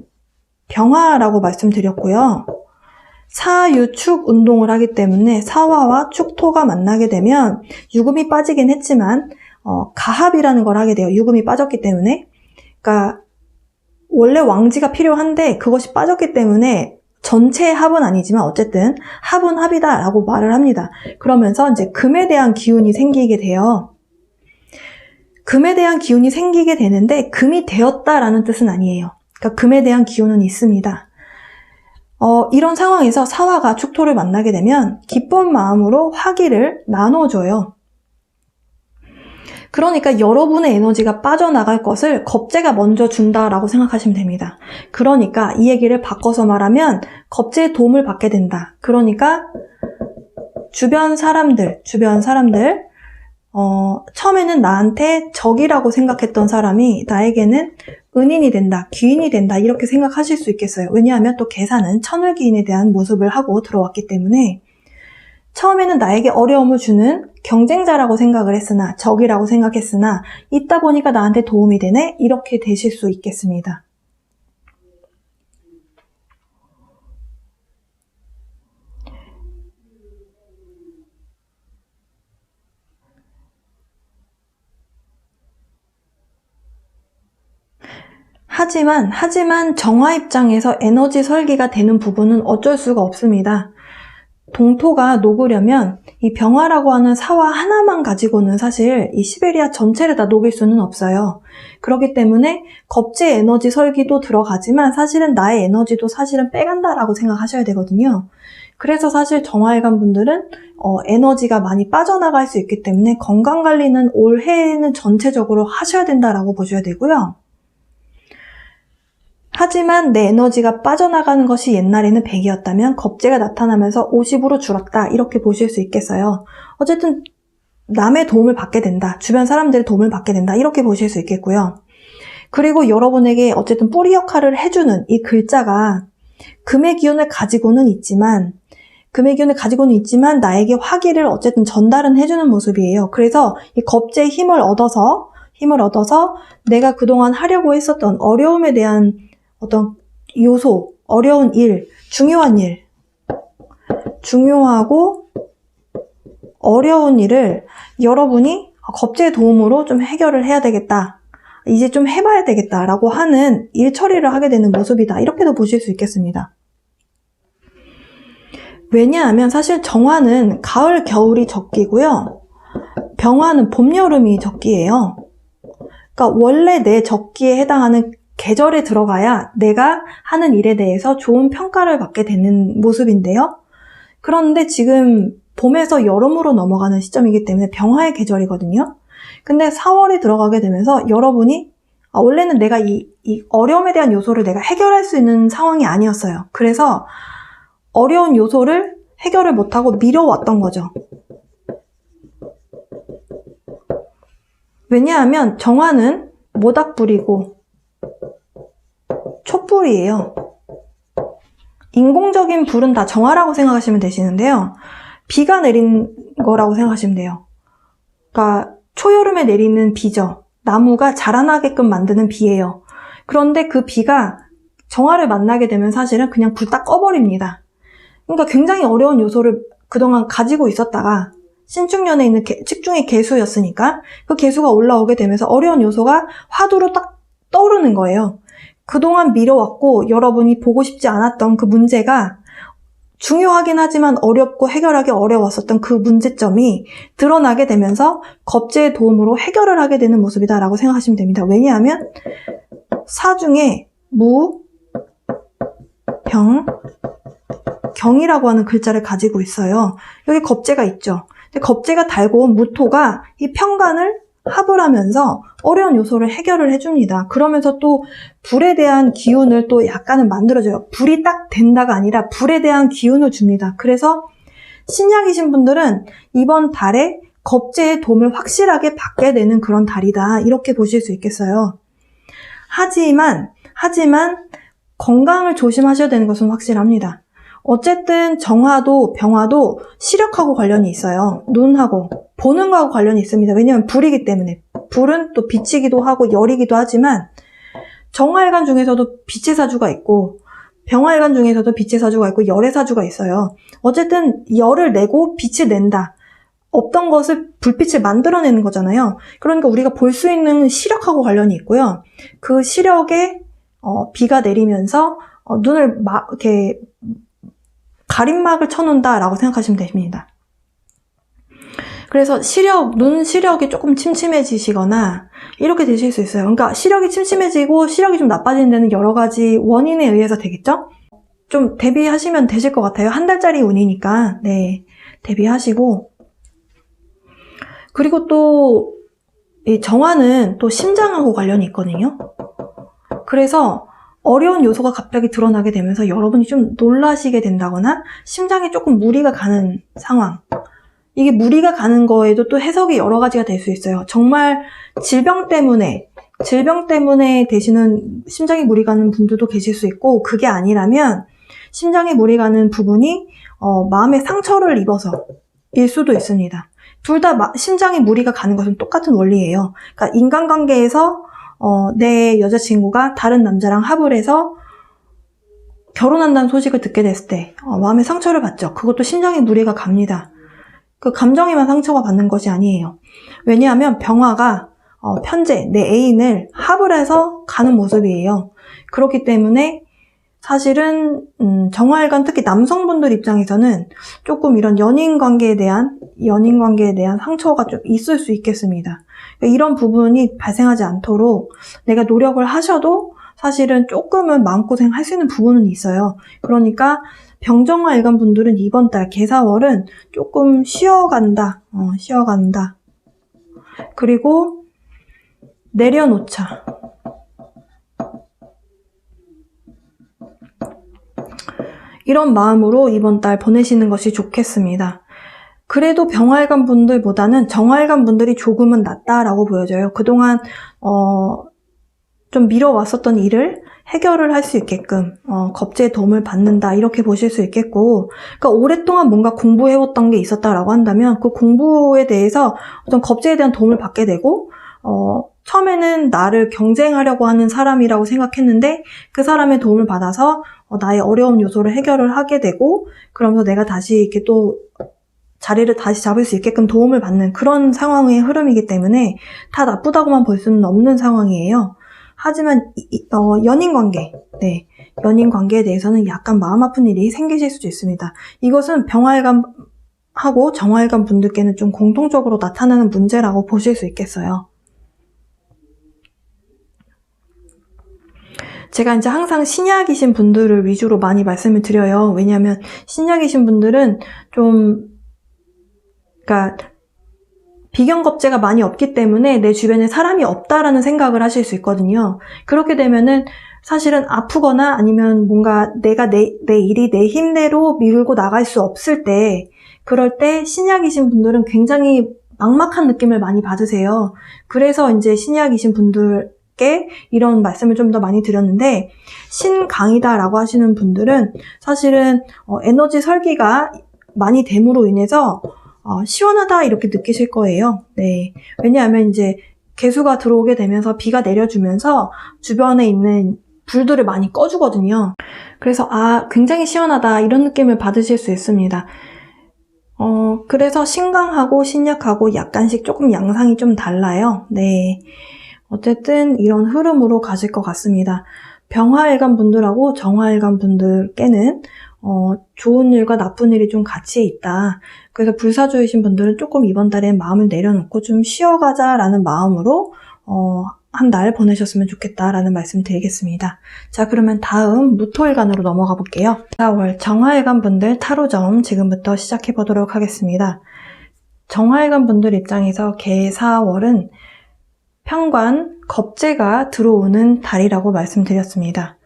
병화라고 말씀드렸고요. 사유축 운동을 하기 때문에 사화와 축토가 만나게 되면 유금이 빠지긴 했지만 가합이라는 걸 하게 돼요. 유금이 빠졌기 때문에. 그러니까 원래 왕지가 필요한데 그것이 빠졌기 때문에 전체 합은 아니지만 어쨌든 합은 합이다라고 말을 합니다. 그러면서 이제 금에 대한 기운이 생기게 돼요. 금에 대한 기운이 생기게 되는데 금이 되었다라는 뜻은 아니에요. 그러니까 금에 대한 기운은 있습니다. 이런 상황에서 사화가 축토를 만나게 되면 기쁜 마음으로 화기를 나눠줘요. 그러니까 여러분의 에너지가 빠져나갈 것을 겁재가 먼저 준다라고 생각하시면 됩니다. 그러니까 이 얘기를 바꿔서 말하면 겁재의 도움을 받게 된다. 그러니까 주변 사람들 처음에는 나한테 적이라고 생각했던 사람이 나에게는 은인이 된다, 귀인이 된다 이렇게 생각하실 수 있겠어요. 왜냐하면 또 계산은 천을귀인에 대한 모습을 하고 들어왔기 때문에 처음에는 나에게 어려움을 주는 경쟁자라고 생각을 했으나 적이라고 생각했으나 있다 보니까 나한테 도움이 되네 이렇게 되실 수 있겠습니다. 하지만 정화 입장에서 에너지 설계가 되는 부분은 어쩔 수가 없습니다. 동토가 녹으려면 이 병화라고 하는 사화 하나만 가지고는 사실 이 시베리아 전체를 다 녹일 수는 없어요. 그렇기 때문에 겁제 에너지 설기도 들어가지만 사실은 나의 에너지도 사실은 빼간다라고 생각하셔야 되거든요. 그래서 사실 정화일관 분들은 에너지가 많이 빠져나갈 수 있기 때문에 건강관리는 올해에는 전체적으로 하셔야 된다라고 보셔야 되고요. 하지만 내 에너지가 빠져나가는 것이 옛날에는 100이었다면 겁재가 나타나면서 50으로 줄었다 이렇게 보실 수 있겠어요. 어쨌든 남의 도움을 받게 된다. 주변 사람들의 도움을 받게 된다. 이렇게 보실 수 있겠고요. 그리고 여러분에게 어쨌든 뿌리 역할을 해주는 이 글자가 금의 기운을 가지고는 있지만 나에게 화기를 어쨌든 전달은 해주는 모습이에요. 그래서 이 겁재의 힘을 얻어서 내가 그동안 하려고 했었던 어려움에 대한 어떤 요소, 어려운 일, 중요하고 어려운 일을 여러분이 겁재의 도움으로 좀 해결을 해야 되겠다. 이제 좀 해봐야 되겠다라고 하는 일 처리를 하게 되는 모습이다. 이렇게도 보실 수 있겠습니다. 왜냐하면 사실 정화는 가을, 겨울이 적기고요. 병화는 봄, 여름이 적기예요. 그러니까 원래 내 적기에 해당하는 계절에 들어가야 내가 하는 일에 대해서 좋은 평가를 받게 되는 모습인데요. 그런데 지금 봄에서 여름으로 넘어가는 시점이기 때문에 병화의 계절이거든요. 근데 4월에 들어가게 되면서 여러분이 원래는 내가 이 어려움에 대한 요소를 내가 해결할 수 있는 상황이 아니었어요. 그래서 어려운 요소를 해결을 못하고 미뤄왔던 거죠. 왜냐하면 정화는 모닥불이고 촛불이에요. 인공적인 불은 다 정화라고 생각하시면 되시는데요. 비가 내린 거라고 생각하시면 돼요. 그러니까 초여름에 내리는 비죠. 나무가 자라나게끔 만드는 비예요. 그런데 그 비가 정화를 만나게 되면 사실은 그냥 불 딱 꺼버립니다. 그러니까 굉장히 어려운 요소를 그동안 가지고 있었다가 신축년에 있는 측중의 개수였으니까 그 개수가 올라오게 되면서 어려운 요소가 화두로 딱 떠오르는 거예요. 그동안 미뤄왔고 여러분이 보고 싶지 않았던 그 문제가 중요하긴 하지만 어렵고 해결하기 어려웠었던 그 문제점이 드러나게 되면서 겁재의 도움으로 해결을 하게 되는 모습이다라고 생각하시면 됩니다. 왜냐하면 사 중에 무, 병, 경이라고 하는 글자를 가지고 있어요. 여기 겁재가 있죠. 근데 겁재가 달고 온 무토가 이 평간을 합을 하면서 어려운 요소를 해결을 해줍니다. 그러면서 또 불에 대한 기운을 또 약간은 만들어줘요. 불이 딱 된다가 아니라 불에 대한 기운을 줍니다. 그래서 신약이신 분들은 이번 달에 겁재의 도움을 확실하게 받게 되는 그런 달이다. 이렇게 보실 수 있겠어요. 하지만 건강을 조심하셔야 되는 것은 확실합니다. 어쨌든 정화도 병화도 시력하고 관련이 있어요. 눈하고 보는 거하고 관련이 있습니다. 왜냐하면 불이기 때문에. 불은 또 빛이기도 하고 열이기도 하지만 정화일관 중에서도 빛의 사주가 있고 병화일관 중에서도 빛의 사주가 있고 열의 사주가 있어요. 어쨌든 열을 내고 빛을 낸다. 없던 것을 불빛을 만들어내는 거잖아요. 그러니까 우리가 볼 수 있는 시력하고 관련이 있고요. 그 시력에 비가 내리면서 눈을 이렇게 가림막을 쳐놓는다라고 생각하시면 됩니다. 그래서 눈 시력이 조금 침침해지시거나 이렇게 되실 수 있어요. 그러니까 시력이 침침해지고 시력이 좀 나빠지는 데는 여러 가지 원인에 의해서 되겠죠? 좀 대비하시면 되실 것 같아요. 한 달짜리 운이니까 네, 대비하시고 그리고 또 이 정화는 또 심장하고 관련이 있거든요. 그래서 어려운 요소가 갑자기 드러나게 되면서 여러분이 좀 놀라시게 된다거나 심장에 조금 무리가 가는 상황. 이게 무리가 가는 거에도 또 해석이 여러 가지가 될 수 있어요. 정말 질병 때문에 되시는 심장에 무리 가는 분들도 계실 수 있고 그게 아니라면 심장에 무리 가는 부분이 마음의 상처를 입어서 일 수도 있습니다. 둘 다 심장에 무리가 가는 것은 똑같은 원리예요. 그러니까 인간관계에서 내 여자친구가 다른 남자랑 합을 해서 결혼한다는 소식을 듣게 됐을 때 마음에 상처를 받죠. 그것도 심장에 무리가 갑니다. 그 감정에만 상처가 받는 것이 아니에요. 왜냐하면 병화가 편재, 내 애인을 합을 해서 가는 모습이에요. 그렇기 때문에 사실은 정화일관 특히 남성분들 입장에서는 조금 이런 연인 관계에 대한 상처가 좀 있을 수 있겠습니다. 그러니까 이런 부분이 발생하지 않도록 내가 노력을 하셔도 사실은 조금은 마음고생 할 수 있는 부분은 있어요. 그러니까 병정화 일간 분들은 이번 달 개사월은 조금 쉬어간다. 그리고 내려놓자. 이런 마음으로 이번 달 보내시는 것이 좋겠습니다. 그래도 병화일간 분들보다는 정화일간 분들이 조금은 낫다라고 보여져요. 그동안 좀 미뤄왔었던 일을 해결을 할 수 있게끔 겁제의 도움을 받는다 이렇게 보실 수 있겠고, 그러니까 오랫동안 뭔가 공부해왔던 게 있었다라고 한다면 그 공부에 대해서 어떤 겁제에 대한 도움을 받게 되고 처음에는 나를 경쟁하려고 하는 사람이라고 생각했는데 그 사람의 도움을 받아서 나의 어려운 요소를 해결을 하게 되고, 그러면서 내가 다시 이렇게 또 자리를 다시 잡을 수 있게끔 도움을 받는 그런 상황의 흐름이기 때문에 다 나쁘다고만 볼 수는 없는 상황이에요. 하지만 연인 관계에 대해서는 약간 마음 아픈 일이 생기실 수도 있습니다. 이것은 병화일간하고 정화일간 분들께는 좀 공통적으로 나타나는 문제라고 보실 수 있겠어요. 제가 이제 항상 신약이신 분들을 위주로 많이 말씀을 드려요. 왜냐하면 신약이신 분들은 그러니까 비경겁제가 많이 없기 때문에 내 주변에 사람이 없다라는 생각을 하실 수 있거든요. 그렇게 되면은 사실은 아프거나 아니면 뭔가 내가 내 일이 내 힘대로 밀고 나갈 수 없을 때, 그럴 때 신약이신 분들은 굉장히 막막한 느낌을 많이 받으세요. 그래서 이제 신약이신 분들께 이런 말씀을 좀 더 많이 드렸는데, 신강이다라고 하시는 분들은 사실은 에너지 설기가 많이 됨으로 인해서 시원하다 이렇게 느끼실 거예요. 네. 왜냐하면 이제 개수가 들어오게 되면서 비가 내려주면서 주변에 있는 불들을 많이 꺼주거든요. 그래서 굉장히 시원하다 이런 느낌을 받으실 수 있습니다. 그래서 신강하고 신약하고 약간씩 조금 양상이 좀 달라요. 네. 어쨌든 이런 흐름으로 가실 것 같습니다. 병화일간 분들하고 정화일간 분들께는 좋은 일과 나쁜 일이 좀 같이 있다. 그래서 불사조이신 분들은 조금 이번 달에 마음을 내려놓고 좀 쉬어가자라는 마음으로 한 달 보내셨으면 좋겠다라는 말씀 드리겠습니다. 자, 그러면 다음 무토일간으로 넘어가 볼게요. 4월 정화일간 분들 타로점 지금부터 시작해 보도록 하겠습니다. 정화일간 분들 입장에서 개사월은 편관, 겁재가 들어오는 달이라고 말씀드렸습니다.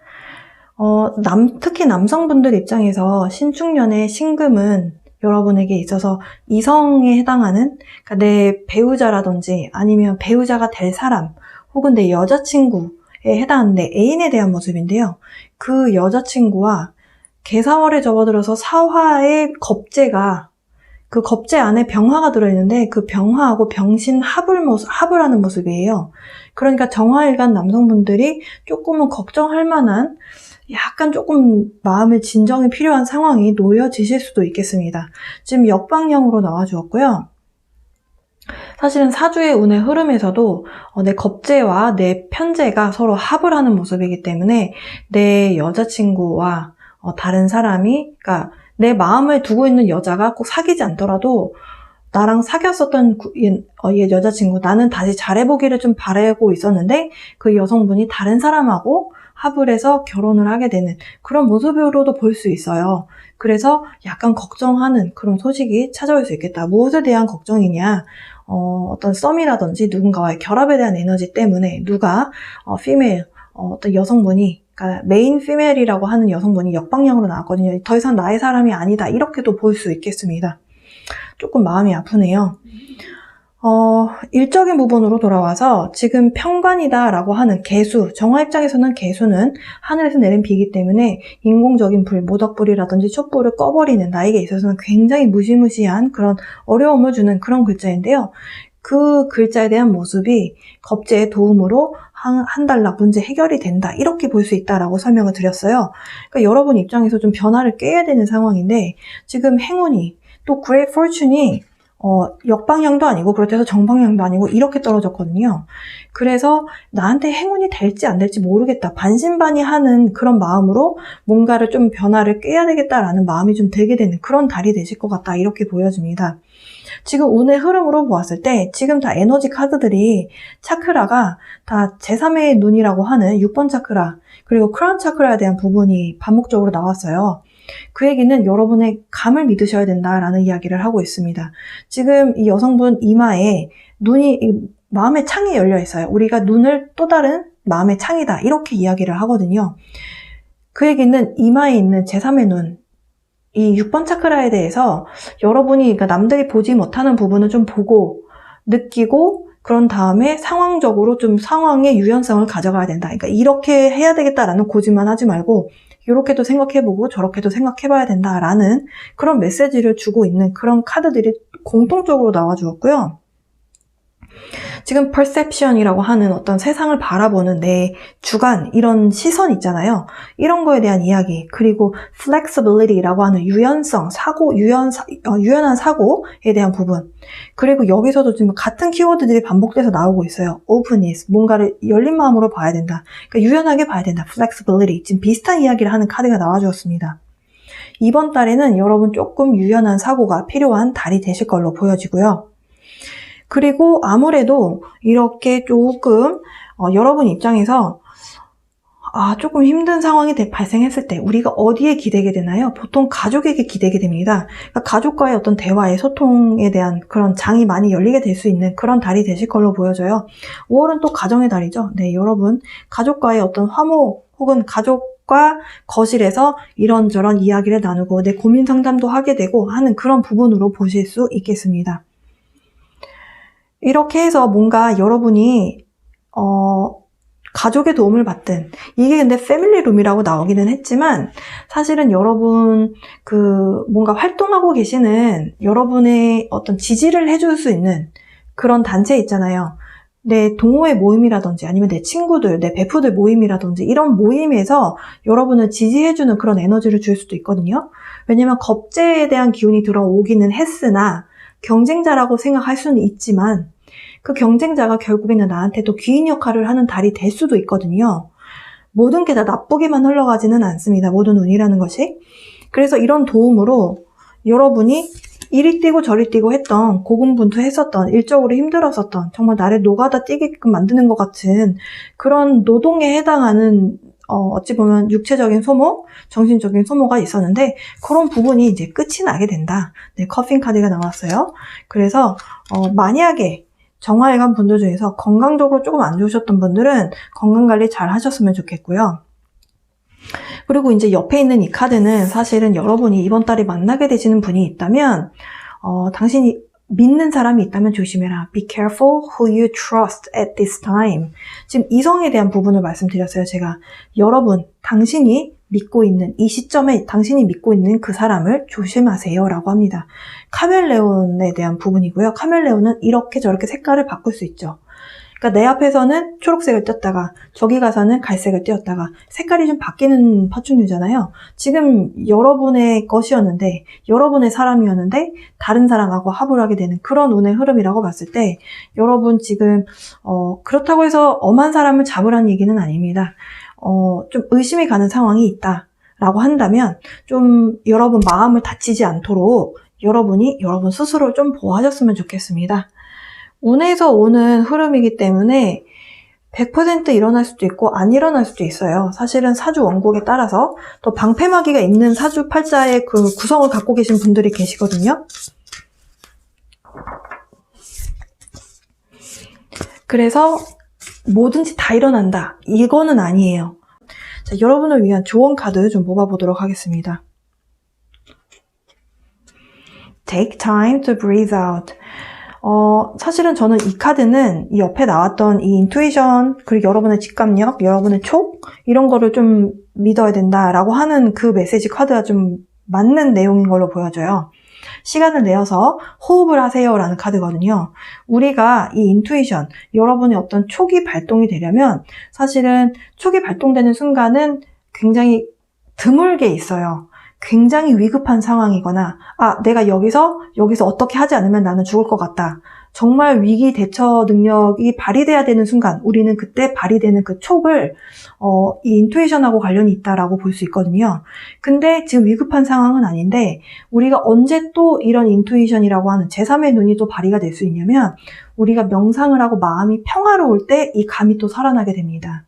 특히 남성분들 입장에서 신축년의 신금은 여러분에게 있어서 이성에 해당하는, 그러니까 내 배우자라든지 아니면 배우자가 될 사람, 혹은 내 여자친구에 해당하는 내 애인에 대한 모습인데요. 그 여자친구와 개사월에 접어들어서 사화의 겁재가, 그 겁재 안에 병화가 들어있는데 그 병화하고 병신 합을 하는 모습이에요. 그러니까 정화일간 남성분들이 조금은 걱정할 만한, 약간 조금 마음의 진정이 필요한 상황이 놓여지실 수도 있겠습니다. 지금 역방향으로 나와주었고요. 사실은 사주의 운의 흐름에서도 내 겁재와 내 편재가 서로 합을 하는 모습이기 때문에 내 여자친구와 다른 사람이, 그러니까 내 마음을 두고 있는 여자가 꼭 사귀지 않더라도 나랑 사귀었었던 여자친구, 나는 다시 잘해보기를 좀 바라고 있었는데 그 여성분이 다른 사람하고 합을 해서 결혼을 하게 되는 그런 모습으로도 볼 수 있어요. 그래서 약간 걱정하는 그런 소식이 찾아올 수 있겠다. 무엇에 대한 걱정이냐? 어떤 썸이라든지 누군가와의 결합에 대한 에너지 때문에 누가 피메일, 어떤 여성분이, 그러니까 메인 피메일이라고 하는 여성분이 역방향으로 나왔거든요. 더 이상 나의 사람이 아니다. 이렇게도 볼 수 있겠습니다. 조금 마음이 아프네요. 일적인 부분으로 돌아와서 지금 편관이다라고 하는 개수, 정화 입장에서는 개수는 하늘에서 내린 비이기 때문에 인공적인 불, 모닥불이라든지 촛불을 꺼버리는, 나에게 있어서는 굉장히 무시무시한 그런 어려움을 주는 그런 글자인데요. 그 글자에 대한 모습이 겁재의 도움으로 한 달락 문제 해결이 된다. 이렇게 볼 수 있다라고 설명을 드렸어요. 그러니까 여러분 입장에서 좀 변화를 꾀야 되는 상황인데, 지금 행운이, 또 그레이트 포춘이 역방향도 아니고 그렇다고 해서 정방향도 아니고 이렇게 떨어졌거든요. 그래서 나한테 행운이 될지 안 될지 모르겠다. 반신반의하는 그런 마음으로 뭔가를 좀 변화를 꾀해야 되겠다라는 마음이 좀 들게 되는 그런 달이 되실 것 같다. 이렇게 보여집니다. 지금 운의 흐름으로 보았을 때 지금 다 에너지 카드들이 차크라가 다 제3의 눈이라고 하는 6번 차크라 그리고 크라운 차크라에 대한 부분이 반복적으로 나왔어요. 그 얘기는 여러분의 감을 믿으셔야 된다라는 이야기를 하고 있습니다. 지금 이 여성분 이마에 마음의 창이 열려 있어요. 우리가 눈을 또 다른 마음의 창이다 이렇게 이야기를 하거든요. 그 얘기는 이마에 있는 제3의 눈, 이 6번 차크라에 대해서 여러분이 그러니까 남들이 보지 못하는 부분을 좀 보고 느끼고 그런 다음에 상황적으로 좀 상황의 유연성을 가져가야 된다. 그러니까 이렇게 해야 되겠다라는 고집만 하지 말고 이렇게도 생각해보고 저렇게도 생각해봐야 된다라는 그런 메시지를 주고 있는 그런 카드들이 공통적으로 나와주었고요. 지금 perception이라고 하는 어떤 세상을 바라보는 내 주관, 이런 시선 있잖아요. 이런 거에 대한 이야기, 그리고 flexibility라고 하는 유연성, 유연한 사고에 대한 부분. 그리고 여기서도 지금 같은 키워드들이 반복돼서 나오고 있어요. openness, 뭔가를 열린 마음으로 봐야 된다. 그러니까 유연하게 봐야 된다. flexibility, 지금 비슷한 이야기를 하는 카드가 나와주었습니다. 이번 달에는 여러분 조금 유연한 사고가 필요한 달이 되실 걸로 보여지고요. 그리고 아무래도 이렇게 조금 여러분 입장에서 조금 힘든 상황이 발생했을 때 우리가 어디에 기대게 되나요? 보통 가족에게 기대게 됩니다. 그러니까 가족과의 어떤 대화의 소통에 대한 그런 장이 많이 열리게 될 수 있는 그런 달이 되실 걸로 보여져요. 5월은 또 가정의 달이죠. 네, 여러분 가족과의 어떤 화목 혹은 가족과 거실에서 이런저런 이야기를 나누고 내 고민 상담도 하게 되고 하는 그런 부분으로 보실 수 있겠습니다. 이렇게 해서 뭔가 여러분이 가족의 도움을 받든 이게 근데 패밀리 룸이라고 나오기는 했지만 사실은 여러분 뭔가 활동하고 계시는 여러분의 어떤 지지를 해줄 수 있는 그런 단체 있잖아요. 내 동호회 모임이라든지 아니면 내 친구들, 내 베프들 모임이라든지 이런 모임에서 여러분을 지지해주는 그런 에너지를 줄 수도 있거든요. 왜냐면 겁재에 대한 기운이 들어오기는 했으나 경쟁자라고 생각할 수는 있지만 그 경쟁자가 결국에는 나한테도 귀인 역할을 하는 달이 될 수도 있거든요. 모든 게 다 나쁘게만 흘러가지는 않습니다. 모든 운이라는 것이. 그래서 이런 도움으로 여러분이 이리 뛰고 저리 뛰고 했던 고군분투했었던 일적으로 힘들었었던 정말 나를 노가다 뛰게끔 만드는 것 같은 그런 노동에 해당하는 어찌 보면 육체적인 소모, 정신적인 소모가 있었는데 그런 부분이 이제 끝이 나게 된다. 네, 커핀 카드가 나왔어요. 그래서 만약에 정화일관 분들 중에서 건강적으로 조금 안 좋으셨던 분들은 건강관리 잘 하셨으면 좋겠고요. 그리고 이제 옆에 있는 이 카드는 사실은 여러분이 이번 달에 만나게 되시는 분이 있다면 당신이 믿는 사람이 있다면 조심해라. Be careful who you trust at this time. 지금 이성에 대한 부분을 말씀드렸어요. 제가 여러분, 당신이 믿고 있는 이 시점에 당신이 믿고 있는 그 사람을 조심하세요 라고 합니다. 카멜레온에 대한 부분이고요. 카멜레온은 이렇게 저렇게 색깔을 바꿀 수 있죠. 그러니까 내 앞에서는 초록색을 띄었다가 저기 가서는 갈색을 띄었다가 색깔이 좀 바뀌는 파충류잖아요. 지금 여러분의 것이었는데 여러분의 사람이었는데 다른 사람하고 합을 하게 되는 그런 운의 흐름이라고 봤을 때 여러분 지금 그렇다고 해서 엄한 사람을 잡으라는 얘기는 아닙니다. 좀 의심이 가는 상황이 있다라고 한다면 좀 여러분 마음을 다치지 않도록 여러분이 여러분 스스로 좀 보호하셨으면 좋겠습니다. 운에서 오는 흐름이기 때문에 100% 일어날 수도 있고 안 일어날 수도 있어요. 사실은 사주 원국에 따라서 또 방패막이가 있는 사주 팔자의 그 구성을 갖고 계신 분들이 계시거든요. 그래서 뭐든지 다 일어난다. 이거는 아니에요. 자, 여러분을 위한 조언 카드 좀 뽑아보도록 하겠습니다. Take time to breathe out. 사실은 저는 이 카드는 이 옆에 나왔던 이 인투이션, 그리고 여러분의 직감력, 여러분의 촉, 이런 거를 좀 믿어야 된다라고 하는 그 메시지 카드가 좀 맞는 내용인 걸로 보여져요. 시간을 내어서 호흡을 하세요라는 카드거든요. 우리가 이 인투이션, 여러분의 어떤 촉이 발동이 되려면 사실은 촉이 발동되는 순간은 굉장히 드물게 있어요. 굉장히 위급한 상황이거나 내가 여기서 어떻게 하지 않으면 나는 죽을 것 같다. 정말 위기 대처 능력이 발휘돼야 되는 순간 우리는 그때 발휘되는 그 촉을 이 인투이션하고 관련이 있다라고 볼 수 있거든요. 근데 지금 위급한 상황은 아닌데 우리가 언제 또 이런 인투이션이라고 하는 제3의 눈이 또 발휘가 될 수 있냐면 우리가 명상을 하고 마음이 평화로울 때 이 감이 또 살아나게 됩니다.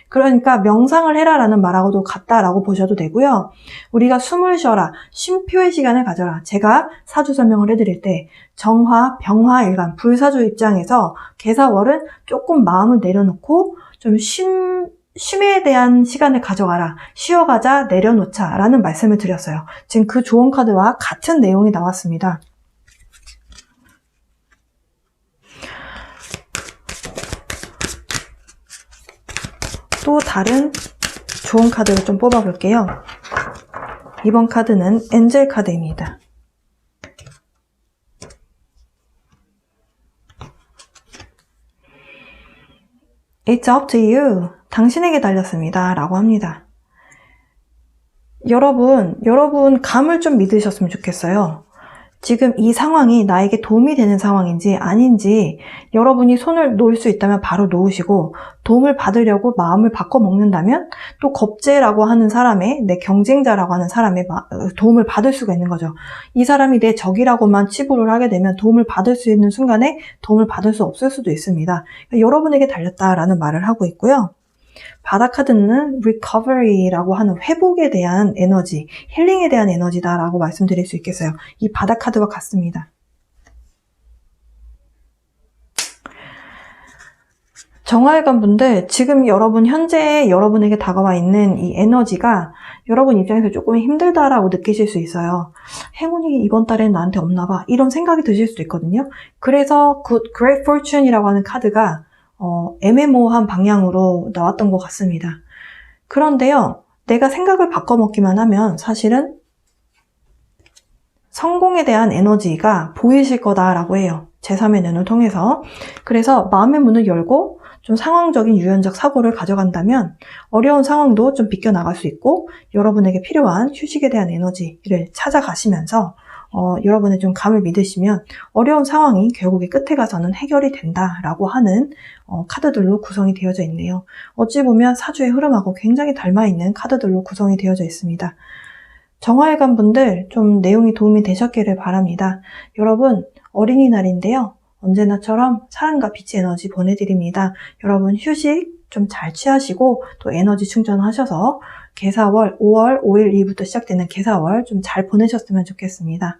그러니까 명상을 해라라는 말하고도 같다라고 보셔도 되고요. 우리가 숨을 쉬어라, 쉼표의 시간을 가져라. 제가 사주 설명을 해드릴 때 정화, 병화, 일간, 불사주 입장에서 개사월은 조금 마음을 내려놓고 좀 쉼에 대한 시간을 가져가라. 쉬어가자, 내려놓자 라는 말씀을 드렸어요. 지금 그 조언 카드와 같은 내용이 나왔습니다. 또 다른 좋은 카드를 좀 뽑아볼게요. 이번 카드는 엔젤 카드입니다. It's up to you. 당신에게 달렸습니다. 라고 합니다. 여러분 감을 좀 믿으셨으면 좋겠어요. 지금 이 상황이 나에게 도움이 되는 상황인지 아닌지 여러분이 손을 놓을 수 있다면 바로 놓으시고 도움을 받으려고 마음을 바꿔먹는다면 또 겁재라고 하는 사람의 내 경쟁자라고 하는 사람의 도움을 받을 수가 있는 거죠. 이 사람이 내 적이라고만 치부를 하게 되면 도움을 받을 수 있는 순간에 도움을 받을 수 없을 수도 있습니다. 그러니까 여러분에게 달렸다라는 말을 하고 있고요. 바다 카드는 recovery라고 하는 회복에 대한 에너지, 힐링에 대한 에너지다라고 말씀드릴 수 있겠어요. 이 바다 카드와 같습니다. 정화일관 분들, 지금 현재 여러분에게 다가와 있는 이 에너지가 여러분 입장에서 조금 힘들다라고 느끼실 수 있어요. 행운이 이번 달엔 나한테 없나 봐. 이런 생각이 드실 수도 있거든요. 그래서 Great Fortune이라고 하는 카드가 애매모호한 방향으로 나왔던 것 같습니다. 그런데요, 내가 생각을 바꿔먹기만 하면 사실은 성공에 대한 에너지가 보이실 거다라고 해요. 제3의 눈을 통해서. 그래서 마음의 문을 열고 좀 상황적인 유연적 사고를 가져간다면 어려운 상황도 좀 비껴나갈 수 있고 여러분에게 필요한 휴식에 대한 에너지를 찾아가시면서 여러분의 좀 감을 믿으시면 어려운 상황이 결국에 끝에 가서는 해결이 된다라고 하는 카드들로 구성이 되어져 있네요. 어찌 보면 사주의 흐름하고 굉장히 닮아있는 카드들로 구성이 되어져 있습니다. 정화일관 분들 좀 내용이 도움이 되셨기를 바랍니다. 여러분 어린이날인데요. 언제나처럼 사랑과 빛의 에너지 보내드립니다. 여러분 휴식 좀 잘 취하시고 또 에너지 충전하셔서 개사월 5월 5일 이후부터 시작되는 개사월 좀 잘 보내셨으면 좋겠습니다.